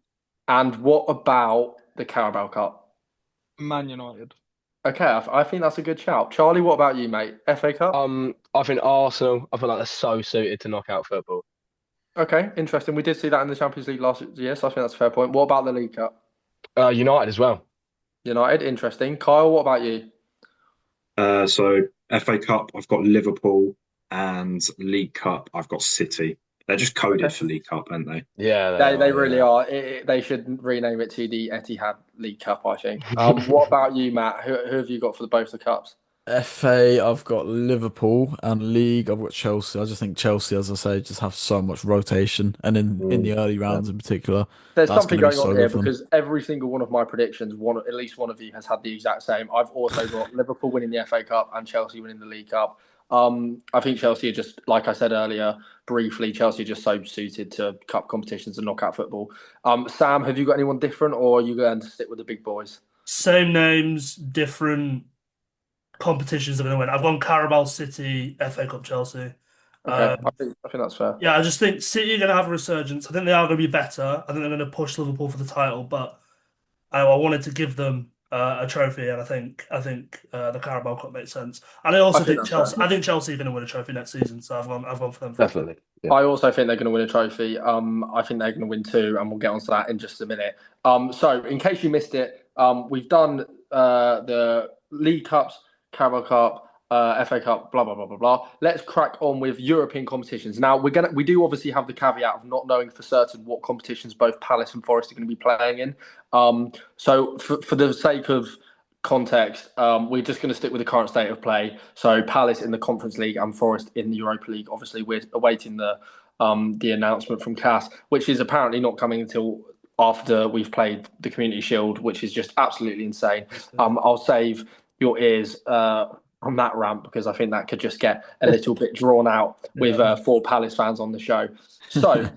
And what about the Carabao Cup? Man United. Okay, I think that's a good shout. Charlie, what about you, mate? FA Cup? I think Arsenal, I feel like they're so suited to knockout football. Okay, interesting. We did see that in the Champions League last year, so I think that's a fair point. What about the League Cup? United as well. United, interesting. Kyle, what about you? So FA Cup, I've got Liverpool, and League Cup, I've got City. They're just coded Okay. for League Cup, aren't they? Yeah, They are, really yeah. are. They should rename it to the Etihad League Cup, I think. What about you, Matt? Who have you got for both the cups? FA, I've got Liverpool, and League, I've got Chelsea. I just think Chelsea, as I say, just have so much rotation, and in the early rounds in particular, There's that's something going to be going on so here good for them. because every single one of my predictions, at least one of you has had the exact same. I've also got Liverpool winning the FA Cup and Chelsea winning the League Cup. I think Chelsea are just, like I said earlier, briefly, Chelsea are just so suited to cup competitions and knockout football. Sam, have you got anyone different, or are you going to stick with the big boys? Same names, different competitions are going to win. I've gone Carabao, City, FA Cup, Chelsea. Okay, I think that's fair. Yeah, I just think City are going to have a resurgence. I think they are going to be better. I think they're going to push Liverpool for the title, but I wanted to give them a trophy, and I think the Carabao Cup makes sense. And I also I think think that's Chelsea. fair. I think Chelsea are going to win a trophy next season, so I've gone for them. Definitely. Yeah. I also think they're going to win a trophy. I think they're going to win two, and we'll get onto that in just a minute. So in case you missed it, we've done the League Cups, Carabao Cup, FA Cup, blah blah blah blah blah. Let's crack on with European competitions. Now we do obviously have the caveat of not knowing for certain what competitions both Palace and Forest are going to be playing in. So for the sake of context, we're just going to stick with the current state of play. So Palace in the Conference League and Forest in the Europa League. Obviously, we're awaiting the announcement from CAS, which is apparently not coming until after we've played the Community Shield, which is just absolutely insane. I'll save your ears on that rant because I think that could just get a little bit drawn out with 4 Palace fans on the show. So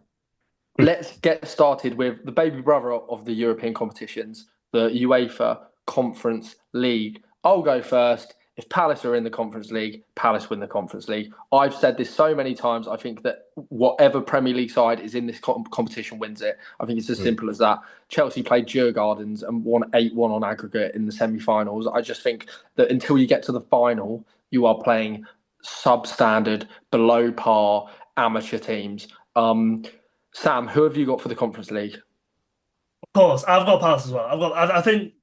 let's get started with the baby brother of the European competitions, the UEFA Conference League. I'll go first. If Palace are in the Conference League, Palace win the Conference League. I've said this so many times. I think that whatever Premier League side is in this competition wins it. I think it's as simple as that. Chelsea played Djurgårdens and won 8-1 on aggregate in the semi-finals. I just think that until you get to the final, you are playing substandard, below par amateur teams. Sam, who have you got for the Conference League? Of course, I've got Palace as well. I think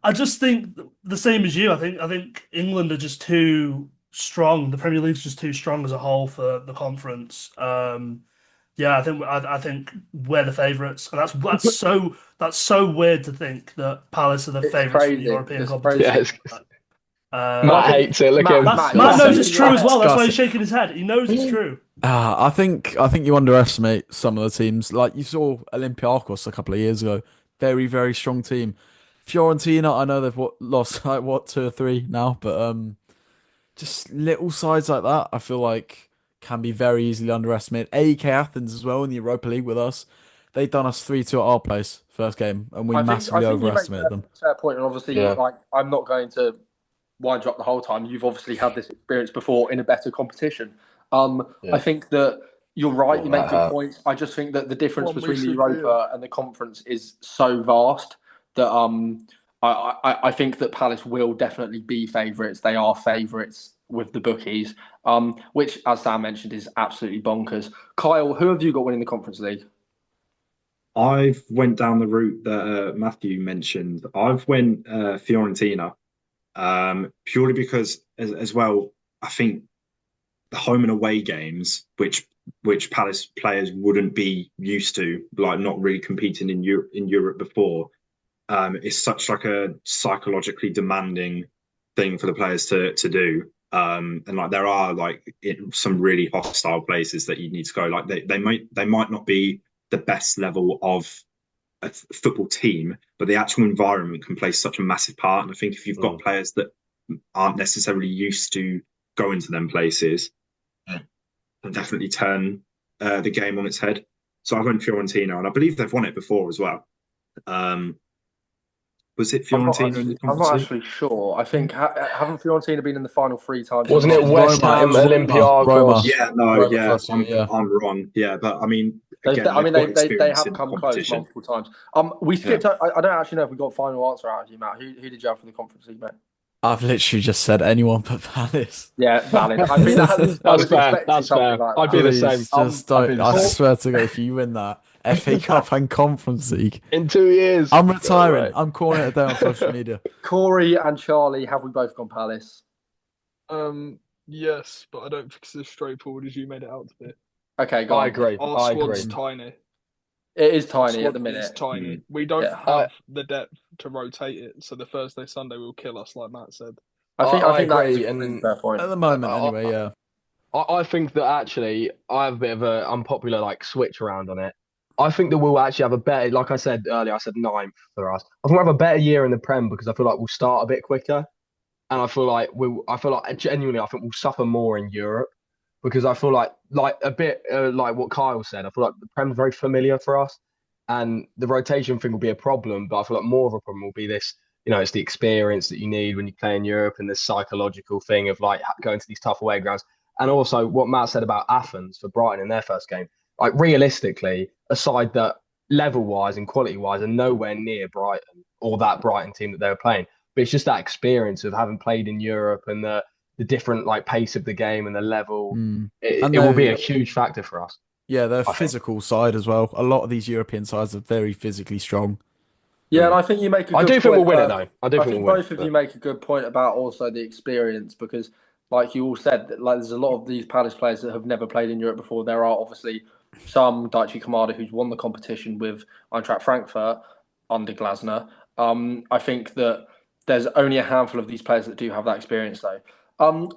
I just think the same as you. I think England are just too strong. The Premier League's just too strong as a whole for the conference. Yeah, I think we're the favourites, and that's so weird to think that Palace are the It's favourites for the crazy. European It's competition. crazy. Matt hates it. Look at him. Matt Knows it's true as well. That's why he's Disgusting. shaking his head. He knows it's true. I think you underestimate some of the teams. Like you saw Olympiacos a couple of years ago, very very strong team. Fiorentina, I know they've lost like 2 or 3 now, but just little sides like that, I feel like can be very easily underestimated. AEK Athens as well in the Europa League with us, they've done us 3-2 at our place first game, and we massively you make overestimated them. a fair point, and obviously, Yeah. like I'm not going to wind you up the whole time. You've obviously had this experience before in a better competition. I think that you're right. You make good points. I just think that the difference between the Europa and the conference is so vast that I think that Palace will definitely be favourites. They are favourites with the bookies, which, as Sam mentioned, is absolutely bonkers. Kyle, who have you got winning the Conference League? I've went down the route that Matthew mentioned. I've went Fiorentina, purely because as well, I think the home and away games, which Palace players wouldn't be used to, like not really competing in Europe before, is such like a psychologically demanding thing for the players to do. And like there are like some really hostile places that you need to go. Like they might not be the best level of a football team, but the actual environment can play such a massive part. And I think if you've got players that aren't necessarily used to going to them places, can definitely turn the game on its head. So I went Fiorentina, and I believe they've won it before as well. Was it Fiorentina in the I'm Conference not League? actually sure. I think haven't Fiorentina been in the final 3 times? Wasn't it West Roma, Ham, it was Roma. Olympiacos? Yeah, no, Roma yeah, first one, yeah. I'm wrong. Yeah, but I mean, They again, they've got they experience have in come close competition. multiple times. We skipped. I don't actually know if we got a final answer out of you, Matt. Who did you have for the Conference League, mate? I've literally just said anyone but Palace. Yeah, valid. I think I was That's fair. expecting That's something fair. like that. I'd be the Please, same. just I'd be don't. the I same. swear to God, if you win that, FA Cup and Conference League. In 2 years. I'm No retiring. way. I'm calling it a day on social media. Corey and Charlie, have we both gone Palace? Yes, but I don't think it's as straightforward as you made it out to be. Okay, go I on. agree. Our I squad's agree. tiny. It is Our tiny at squad the is minute. tiny. We don't Yeah. have the depth to rotate it, so the Thursday, Sunday will kill us, like Matt said. I think I that is agree, a and completely fair point. At the moment, I- anyway, yeah. I think that actually I have a bit of an unpopular like switch around on it. I think that we'll actually have a better, like I said earlier, I said ninth for us. I think we'll have a better year in the Prem because I feel like we'll start a bit quicker, and I feel like genuinely I think we'll suffer more in Europe because I feel like a bit like what Kyle said. I feel like the Prem's very familiar for us, and the rotation thing will be a problem. But I feel like more of a problem will be this. It's the experience that you need when you play in Europe and the psychological thing of like going to these tough away grounds. And also what Matt said about Athens for Brighton in their first game. Like realistically, a side that level-wise and quality-wise are nowhere near Brighton or that Brighton team that they were playing. But it's just that experience of having played in Europe and the different like pace of the game and the level. Mm. It And will be they- a huge factor for us. Yeah, they're a think. physical side as well. A lot of these European sides are very physically strong. Yeah, and I think you make a good I do point. think we'll win it though. I do I think think we'll win both it. of you make a good point about also the experience because, like you all said, that, like there's a lot of these Palace players that have never played in Europe before. There are obviously some Daichi Kamada who's won the competition with Eintracht Frankfurt under Glasner. I think that there's only a handful of these players that do have that experience, though.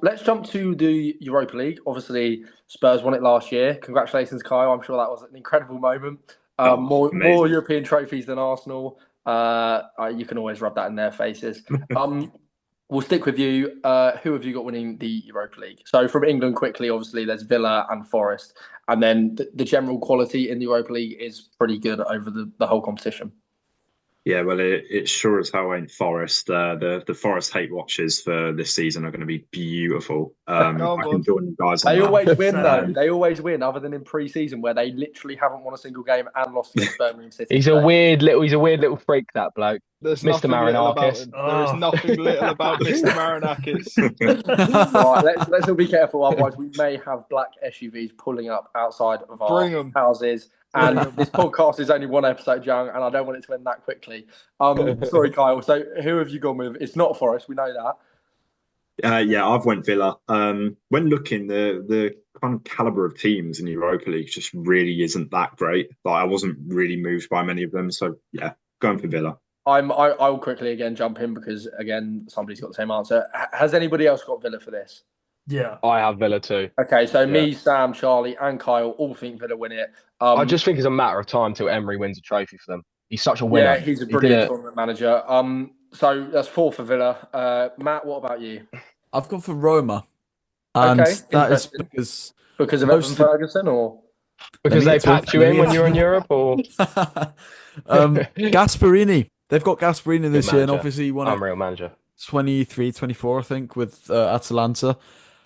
Let's jump to the Europa League. Obviously, Spurs won it last year. Congratulations, Kyle. I'm sure that was an incredible moment. More amazing. European trophies than Arsenal. You can always rub that in their faces. We'll stick with you. Who have you got winning the Europa League? So from England, quickly, obviously, there's Villa and Forest. And then the general quality in the Europa League is pretty good over the whole competition. Yeah, well, it sure as hell ain't Forest. The Forest hate watches for this season are going to be beautiful. I can join you guys on They that. always win, though. They always win, other than in pre-season where they literally haven't won a single game and lost against Birmingham City. He's a weird little freak, that bloke. There's Mr. nothing little about Marinakis. him. There is nothing little about Mr. Marinakis. Right, let's all be careful, otherwise we may have black SUVs pulling up outside of our Bring 'em. houses. And this podcast is only one episode young, and I don't want it to end that quickly. Sorry, Kyle. So who have you gone with? It's not Forest, we know that. Yeah, I've went Villa. When looking, the kind of caliber of teams in the Europa League just really isn't that great. Like I wasn't really moved by many of them. So yeah, going for Villa. I'll quickly again jump in because again somebody's got the same answer. Has anybody else got Villa for this? Yeah. I have Villa too. Okay, so me, Sam, Charlie, and Kyle all think Villa win it. I just think it's a matter of time till Emery wins a trophy for them. He's such a winner. Yeah, he's a brilliant tournament manager. So that's 4 for Villa. Matt, what about you? I've gone for Roma. And Okay, that is interesting. because Because of Evan Ferguson, or Because they packed you in when you were in Europe, or Gasperini. They've got Gasperini this year, and manager. obviously he won it unreal manager. 23, 24, I think, with Atalanta.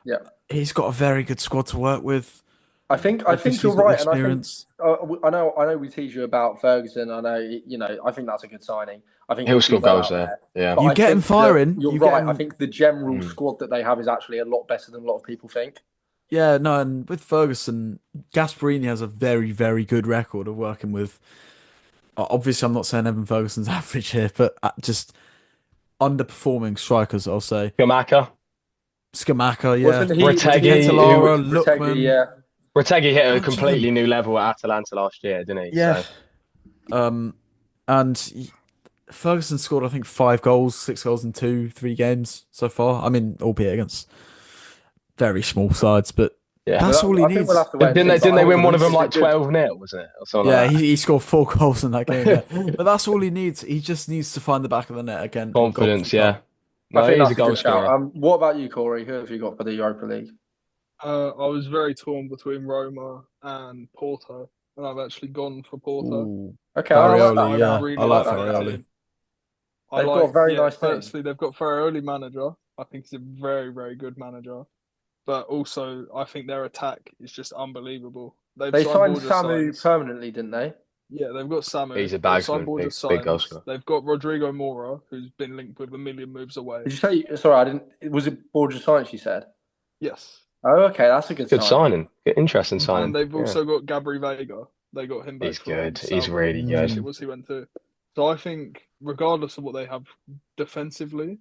Yeah. He's got a very good squad to work with. I think Obviously you're he's got right, and experience. I know we tease you about Ferguson. I know, I think that's a good signing. I think He'll do score well goals there. Yeah. But You I get him think that firing, You're you get right. him- I think the general squad that they have is actually a lot better than a lot of people think. Yeah, no, and with Ferguson, Gasperini has a very, very good record of working with. Obviously, I'm not saying Evan Ferguson's average here, but just underperforming strikers, I'll say. Gamaka. Skamaka, yeah. Wasn't he? Retegui, Talavera, Retegui, Lookman. yeah. Retegui hit a Bunch of completely new level at Atalanta last year, didn't he? Yeah. So, And Ferguson scored, I think, 5 goals, 6 goals in 3 games so far. I mean, albeit against very small sides, but yeah. that's all he I think needs. we'll have to wait and Didn't see, they but win one of them he's a like good- 12-0, wasn't it? Or something Yeah, like that. he scored 4 goals in that game. Yeah. But that's all he needs. He just needs to find the back of the net again. Confidence, yeah. I No, think he's that's a goal good shout. scorer. What about you, Corey? Who have you got for the Europa League? I was very torn between Roma and Porto, and I've actually gone for Porto. Ooh. Okay, I like Farioli, that. yeah. really I like that Farioli. team. They've got a very nice team. Firstly, they've got Farioli manager. I think he's a very, very good manager. But also, I think their attack is just unbelievable. They signed Borja Samu Sainz. permanently, didn't they? Yeah, they've got Samu. He's a They've signed bagsman, Borja big goal Sainz. scorer. They've got Rodrigo Mora, who's been linked with a million moves away. Did you say? Sorry, I didn't. Was it Borja Science? You said. Yes. Oh, okay, that's a good Good sign. signing. Good, interesting signing. And they've Yeah. also got Gabri Vega, They got him back He's from good. He's Saudi, really good. especially once he went to. So I think, regardless of what they have defensively,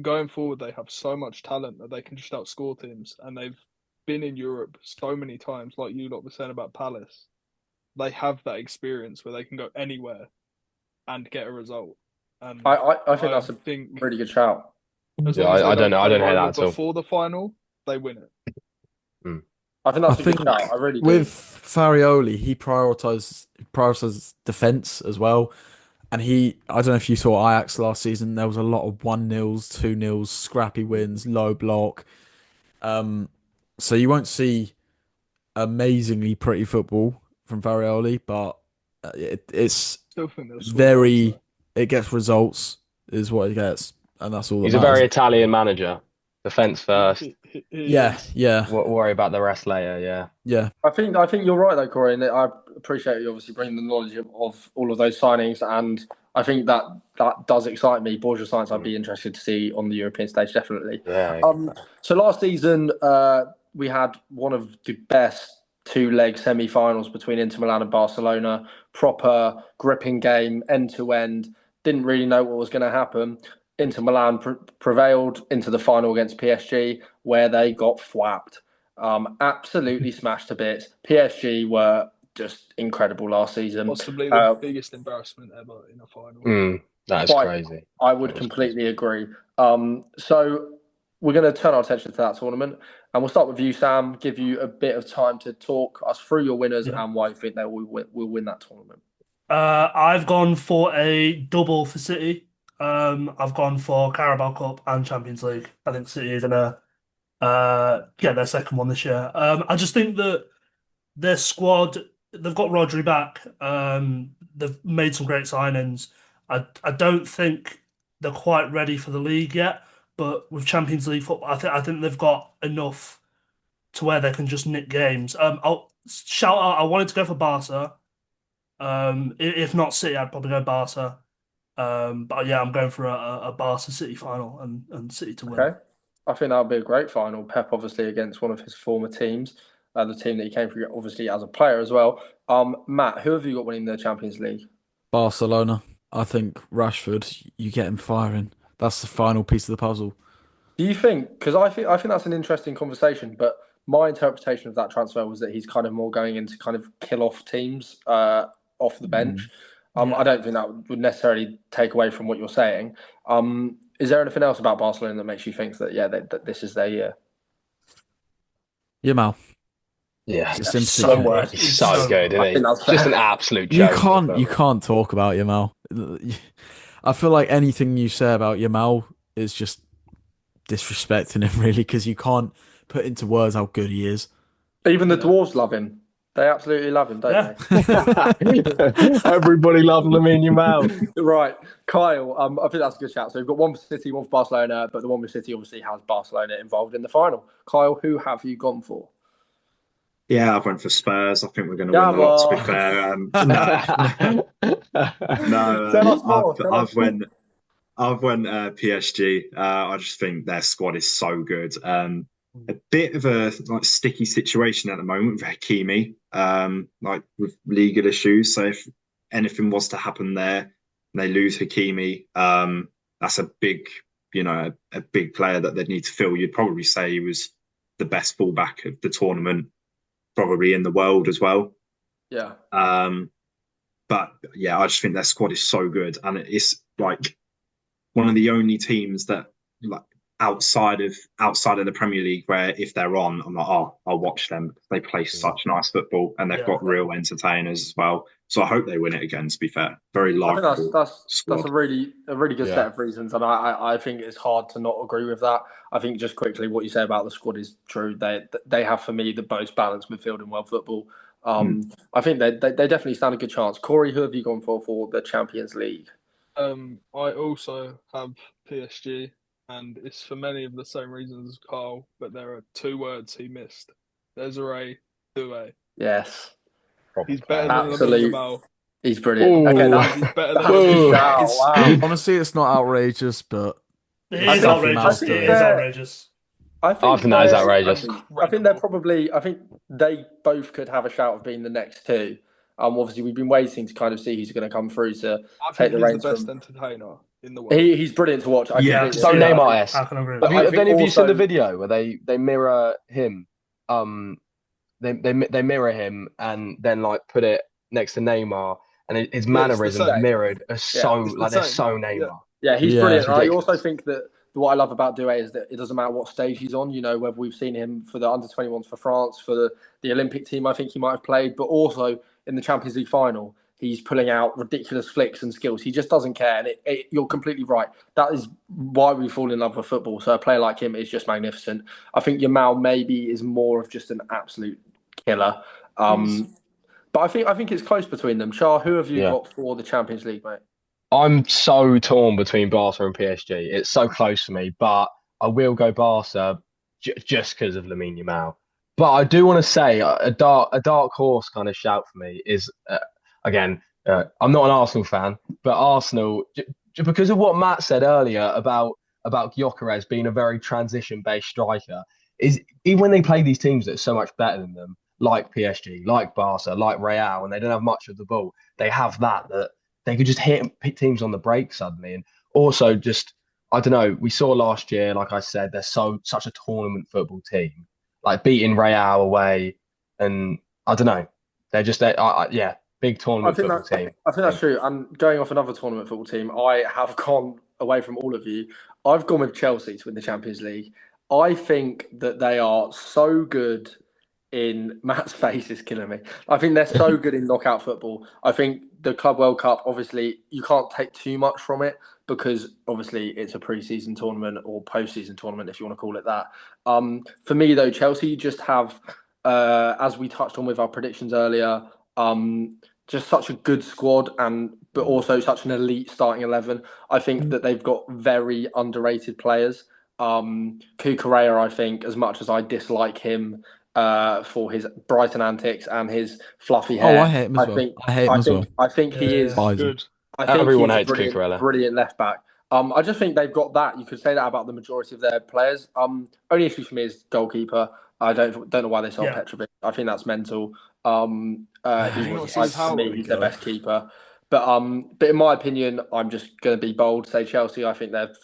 going forward, they have so much talent that they can just outscore teams. And they've been in Europe so many times, like you lot were saying about Palace. They have that experience where they can go anywhere and get a result. And I think that's a think really good shout. as Yeah, long as I they don't know. I don't go hear over that at all. before the final, they win it. I think I that's a good think shout. I really do. with Farioli, he prioritizes defense as well. And I don't know if you saw Ajax last season, there was a lot of 1-0s, 2-0s, scrappy wins, low block. So you won't see amazingly pretty football from Farioli, but it's Still think they'll score very, goals, it gets results, is what it gets. And that's all that He's a matters. very Italian manager. Defense though. first. He Yeah, is. yeah, Worry about the rest later. Yeah. yeah. I think you're right though, Corey, and I appreciate you obviously bringing the knowledge of all of those signings, and I think that does excite me. Borja Science, I'd be interested to see on the European stage, definitely. Yeah. So last season, we had one of the best two-leg semi-finals between Inter Milan and Barcelona. Proper gripping game, end to end. Didn't really know what was going to happen. Inter Milan prevailed into the final against PSG, where they got flapped. Absolutely smashed to bits. PSG were just incredible last season. Possibly the biggest embarrassment ever in a final. That is crazy. I would completely agree. So we're going to turn our attention to that tournament, and we'll start with you, Sam. Give you a bit of time to talk us through your winners and why you think they will win that tournament. I've gone for a double for City. I've gone for Carabao Cup and Champions League. I think City are gonna get their second one this year. I just think that their squad, they've got Rodri back. They've made some great signings. I don't think they're quite ready for the league yet, but with Champions League football, I think they've got enough to where they can just nick games. I'll shout out. I wanted to go for Barca. If not City, I'd probably go Barca. But yeah, I'm going for a Barca City final and City to win. Okay, I think that would be a great final. Pep obviously against one of his former teams, the team that he came through obviously as a player as well. Matt, who have you got winning the Champions League? Barcelona. I think Rashford, you get him firing. That's the final piece of the puzzle. Do you think? Because I think that's an interesting conversation, but my interpretation of that transfer was that he's kind of more going in to kind of kill off teams off the bench. I don't think that would necessarily take away from what you're saying. Is there anything else about Barcelona that makes you think that that this is their year? Yamal. Yeah, It's a so simple good. picture. He's so good, I isn't think he? that's Just fair. an absolute joke. You can't talk about Yamal. I feel like anything you say about Yamal is just disrespecting him, really, because you can't put into words how good he is. Even the dwarves love him. They absolutely love him, don't Yeah. Everybody loves Lamine Yamal. they? Right, Kyle. I think that's a good shout. So we've got one for City, one for Barcelona, but the one with City obviously has Barcelona involved in the final. Kyle, who have you gone for? Yeah, I've went for Spurs. I think we're going to win a lot, to be fair. Tell us more, I've went PSG. I just think their squad is so good. A bit of a sticky situation at the moment with Hakimi, with legal issues. So if anything was to happen there, and they lose Hakimi, that's a big, a big player that they'd need to fill. You'd probably say he was the best fullback of the tournament, probably in the world as well. Yeah. But yeah, I just think their squad is so good, and it's like one of the only teams that outside of the Premier League where if they're on, I'm like, oh, I'll watch them. They play such nice football, and they've got real entertainers as well. So I hope they win it again. To be fair, very likable. I think that's a really good set of reasons, and I think it's hard to not agree with that. I think just quickly what you say about the squad is true. They have for me the most balanced midfield in world football. I think they definitely stand a good chance. Corey, who have you gone for the Champions League? I also have PSG, and it's for many of the same reasons as Carl, but there are two words he missed. Desiree Doué. Yes. He's better than Absolute. Lamine Yamal. He's brilliant. Okay, He's better than wow. Honestly, it's not outrageous, but It is outrageous. It is outrageous. I think that is outrageous. I think they're probably. I think they both could have a shout of being the next two. Obviously, we've been waiting to kind of see who's going to come through to I take think the he's the reins best from. entertainer in the world. He's brilliant to watch. I Yeah, completely So agree. Neymar-esque. I can agree with But that. I Have think any of you seen the also- video where they mirror him? They mirror him and then like put it next to Neymar, and his the mannerisms same. mirrored are so It's the like they're same. so Yeah. Neymar. Yeah, he's Yeah. brilliant. It's I also ridiculous. think that what I love about Doué is that it doesn't matter what stage he's on. You know, whether we've seen him for the under-21s for France, for the Olympic team, I think he might have played, but also in the Champions League final, he's pulling out ridiculous flicks and skills. He just doesn't care, and you're completely right. That is why we fall in love with football. So a player like him is just magnificent. I think Yamal maybe is more of just an absolute killer. But I think it's close between them. Char, who have you Yeah. got for the Champions League, mate? I'm so torn between Barca and PSG. It's so close for me, but I will go Barca just because of Lamine Yamal. But I do want to say a dark horse kind of shout for me is again. I'm not an Arsenal fan, but Arsenal because of what Matt said earlier about Gyökeres being a very transition-based striker. Is even when they play these teams that are so much better than them, like PSG, like Barca, like Real, and they don't have much of the ball, they have that they could just hit teams on the break suddenly. And also just, I don't know, we saw last year, like I said, they're such a tournament football team, like beating Real away. And I don't know, they're just, yeah, big tournament football team. I think that's true. And going off another tournament football team, I have gone away from all of you. I've gone with Chelsea to win the Champions League. I think that they are so good in Matt's face is killing me. I think they're so good in knockout football. I think the Club World Cup, obviously, you can't take too much from it because obviously it's a pre-season tournament or post-season tournament, if you want to call it that. For me, though, Chelsea just have, as we touched on with our predictions earlier, just such a good squad but also such an elite starting 11. I think that they've got very underrated players. Cucurella, I think, as much as I dislike him for his Brighton antics and his fluffy hair. Oh, I hate him as well. I hate him as well. I think he is Good. I think Everyone he's hates a brilliant, Cucurella. brilliant left back. I just think they've got that. You could say that about the majority of their players. Only issue for me is goalkeeper. I don't know why they sold Petrovic. I think that's mental. For me, he's their best keeper. But in my opinion, I'm just going to be bold. Say Chelsea. I think they're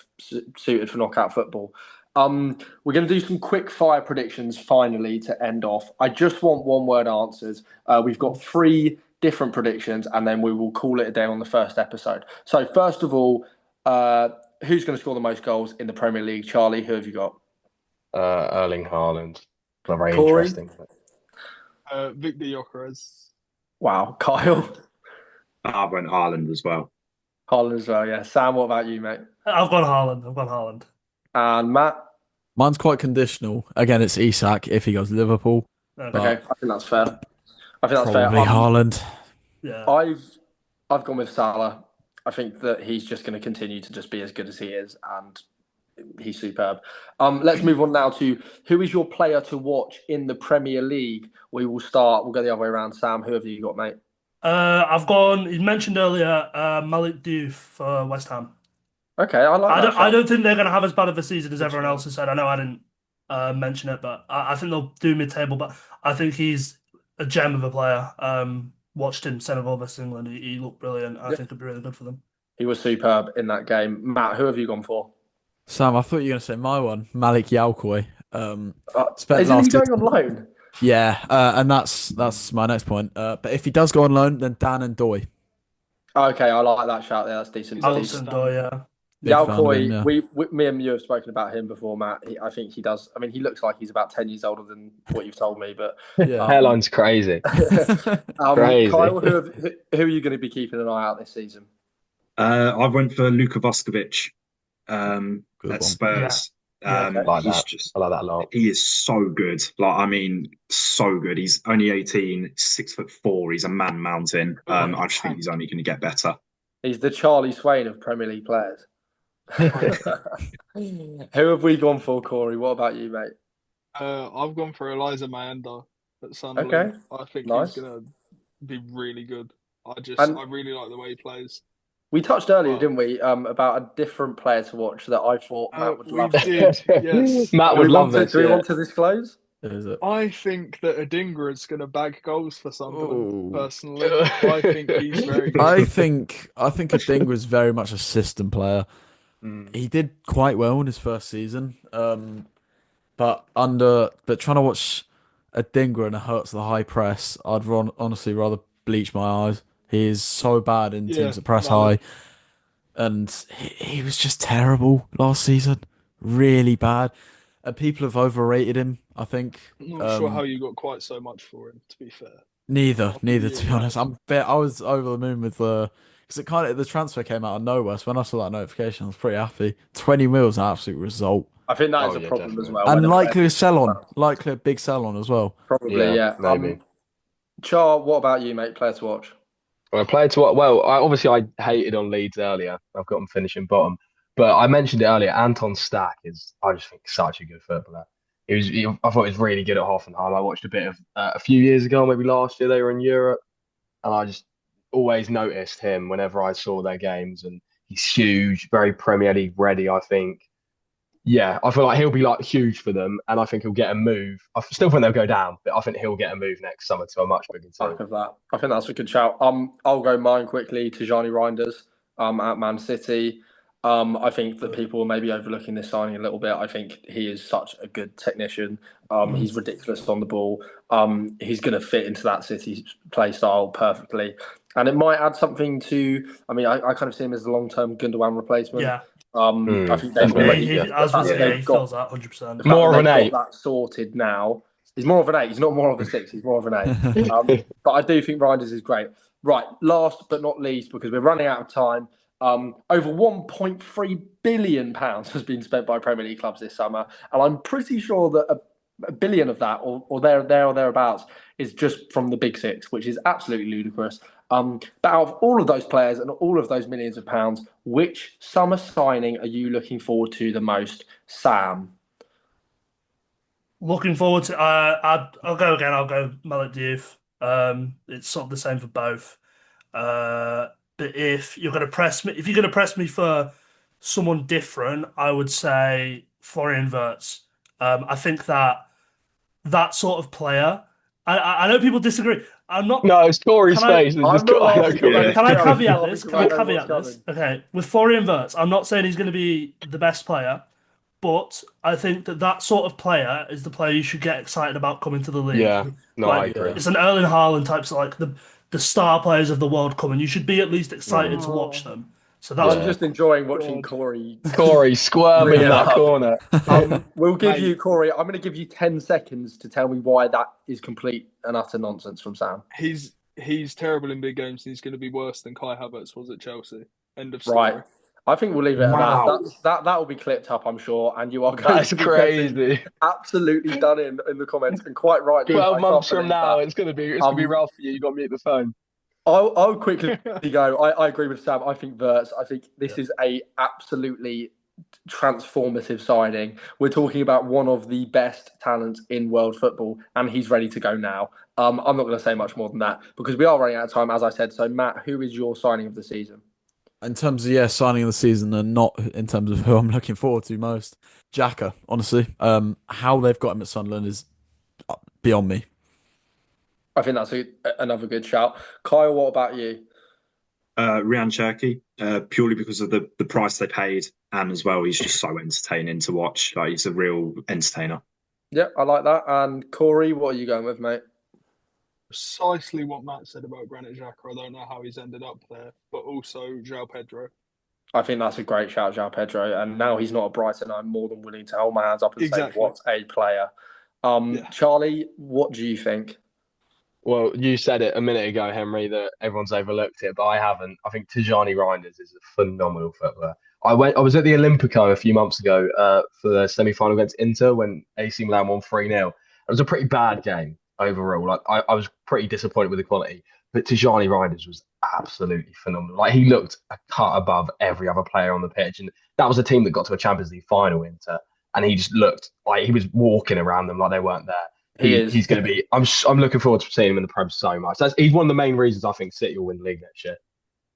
suited for knockout football. We're going to do some quick fire predictions finally to end off. I just want one word answers. We've got 3 different predictions, and then we will call it a day on the first episode. So first of all, who's going to score the most goals in the Premier League? Charlie, who have you got? Erling Haaland. Not very Corey? interesting. Victor Gyökeres. Wow. Kyle? I went Haaland as well. Haaland as well, yeah. Sam, what about you, mate? I've gone Haaland. And Matt? Mine's quite conditional. Again, it's Isak if he goes to Liverpool. Okay, I think that's fair. Probably Haaland. Yeah. I've gone with Salah. I think that he's just going to continue to just be as good as he is, and he's superb. Let's move on now to who is your player to watch in the Premier League. We'll go the other way around. Sam, who have you got, mate? I've gone. You mentioned earlier Malik Diouf for West Ham. Okay, I like that. I don't think they're going to have as bad of a season as everyone else has said. I know I didn't mention it, but I think they'll do mid-table. But I think he's a gem of a player. Watched him Senegal versus England. He looked brilliant. I think it'd be really good for them. He was superb in that game. Matt, who have you gone for? Sam, I thought you were going to say my one, Malik Yalkoi. Isn't he going on loan? Yeah, and that's my next point. But if he does go on loan, then Dan and Doy. Okay, I like that shout there. That's decent. Alisson, yeah. Yalkoi, me and you have spoken about him before, Matt. I think he does. I mean, he looks like he's about 10 years older than what you've told me, but Yeah. Hairline's crazy. Crazy. Kyle, who are you going to be keeping an eye out this season? I went for Luka Vuskovic Good at one. Spurs. I like He's that. just I like that a lot. he is so good. Like, I mean, so good. He's only 18, 6'4". He's a man mountain. I just think he's only going to get better. He's the Charlie Swain of Premier League players. Who have we gone for, Corey? What about you, mate? I've gone for Eliza Maenda at Sunderland. Okay, I think nice. he's going to be really good. I And- really like the way he plays. We touched earlier, Wow. didn't we, about a different player to watch that I thought Matt would We love. did, yes. Matt would love this. Do we yeah. want to disclose? Is it? I think that Adingra is going to bag goals for Sunderland. Ooh. Personally, I think he's very good. I think Adingra is very much a system player. He did quite well in his first season, but trying to watch Adingra and it hurts the high press, honestly rather bleach my eyes. He is so bad in teams that press high, and he was just terrible last season, really bad. And people have overrated him, I think. I'm not sure how you got quite so much for him. To be fair, Neither, After the to be honest. I was over the moon with because the transfer came out of nowhere. So when I saw that notification, I was pretty happy. 20 mil is an absolute result, I think that is Oh, a yeah, problem as definitely. well. and when a likely player- a sell on, likely a big sell on as well. Probably, yeah. maybe. Char, what about you, mate? Player to watch. Well, I hated on Leeds earlier. I've got them finishing bottom, but I mentioned it earlier. Anton Stack I just think, such a good footballer. I thought he was really good at Hoffenheim. I watched a bit of a few years ago, maybe last year. They were in Europe, and I just always noticed him whenever I saw their games. And he's huge, very Premier League ready. I think. Yeah, I feel like he'll be like huge for them, and I think he'll get a move. I still think they'll go down, but I think he'll get a move next summer to a much bigger team. Back of that. I think that's a good shout. I'll go mine quickly to Tijani Reinders at Man City. I think that people are maybe overlooking this signing a little bit. I think he is such a good technician. He's ridiculous on the ball. He's going to fit into that City play style perfectly. And it might add something to, I mean, I kind of see him as a long-term Gundogan replacement. Yeah. I think they've definitely. already, As we say, they've he got fills that 100%. the fact More that of an they've eight. got that sorted now. He's more of an 8. He's not more of a 6. He's more of an 8. But I do think Reinders is great. Right, last but not least, because we're running out of time, over £1.3 billion has been spent by Premier League clubs this summer. And I'm pretty sure that a billion of that, or there or thereabouts, is just from the Big Six, which is absolutely ludicrous. But out of all of those players and all of those millions of pounds, which summer signing are you looking forward to the most, Sam? Looking forward to. I'll go again. I'll go Malik Diouf. It's sort of the same for both. But if you're going to press me for someone different, I would say Florian Wirtz. I think that sort of player. I know people disagree. I'm not. No, it's Corey's Can I- face. I'm not laughing Yeah. at Can I Yeah, caveat yeah, this? because Can I I know caveat what's this? Okay, with Florian Wirtz, I'm not saying he's going to be the best player, but I think that sort of player is the player you should get excited about coming to the league. Yeah, no, I Like, agree. it's an Erling Haaland type, so like the star players of the world coming. You should be at least excited to watch them. So that's I'm just enjoying watching God. Corey. Corey squirming in that Yeah. corner. We'll give Mate. you, Corey, I'm going to give you 10 seconds to tell me why that is complete and utter nonsense from Sam. He's terrible in big games, and he's going to be worse than Kai Havertz was at Chelsea. End of story. Right. I think we'll leave it at Wow. that. That will be clipped up, I'm sure, and you are going That's to be getting crazy. absolutely done in the comments, and quite right. 12 I months can't from believe now, that. it's gonna be rough for you. You got to mute the phone. I'll quickly go. I agree with Sam. I think Wirtz. I think this is a absolutely transformative signing. We're talking about one of the best talents in world football, and he's ready to go now. I'm not going to say much more than that because we are running out of time, as I said. So, Matt, who is your signing of the season? In terms of signing of the season, and not in terms of who I'm looking forward to most, Xhaka. Honestly, how they've got him at Sunderland is beyond me. I think that's another good shout. Kyle, what about you? Ryan Cherky, purely because of the price they paid, and as well, he's just so entertaining to watch. Like, he's a real entertainer. Yeah, I like that. And Corey, what are you going with, mate? Precisely what Matt said about Granit Xhaka. I don't know how he's ended up there, but also João Pedro. I think that's a great shout, João Pedro. And now he's not at Brighton, I'm more than willing to hold my hands up and say, what a player. Yeah. Charlie, what do you think? Well, you said it a minute ago, Henry, that everyone's overlooked it, but I haven't. I think Tijani Reinders is a phenomenal footballer. I was at the Olympico a few months ago for the semi-final against Inter when AC Milan won 3-0. It was a pretty bad game overall. Like I was pretty disappointed with the quality, but Tijani Reinders was absolutely phenomenal. Like, he looked a cut above every other player on the pitch, and that was a team that got to a Champions League final, Inter, and he just looked like he was walking around them like they weren't there. He's going to be. I'm looking forward to seeing him in the Prem so much. He's one of the main reasons I think City will win the league next year.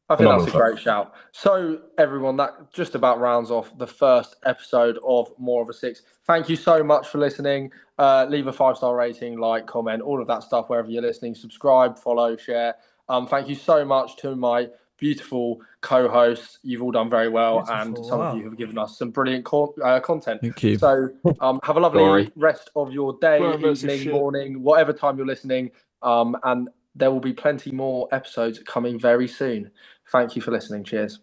I think that's a Phenomenal great shout. So, everyone, that just about rounds off the first episode of More of a Six. Thank you so much for listening. Leave a 5-star rating, like, comment, all of that stuff wherever you're listening. Subscribe, follow, share. Thank you so much to my beautiful co-hosts. You've all done very well, and Beautiful, some of wow. you have given us some brilliant content. Thank you. So, have a lovely Sorry. rest of your day, Well, that's a evening, shit. morning, whatever time you're listening. And there will be plenty more episodes coming very soon. Thank you for listening. Cheers.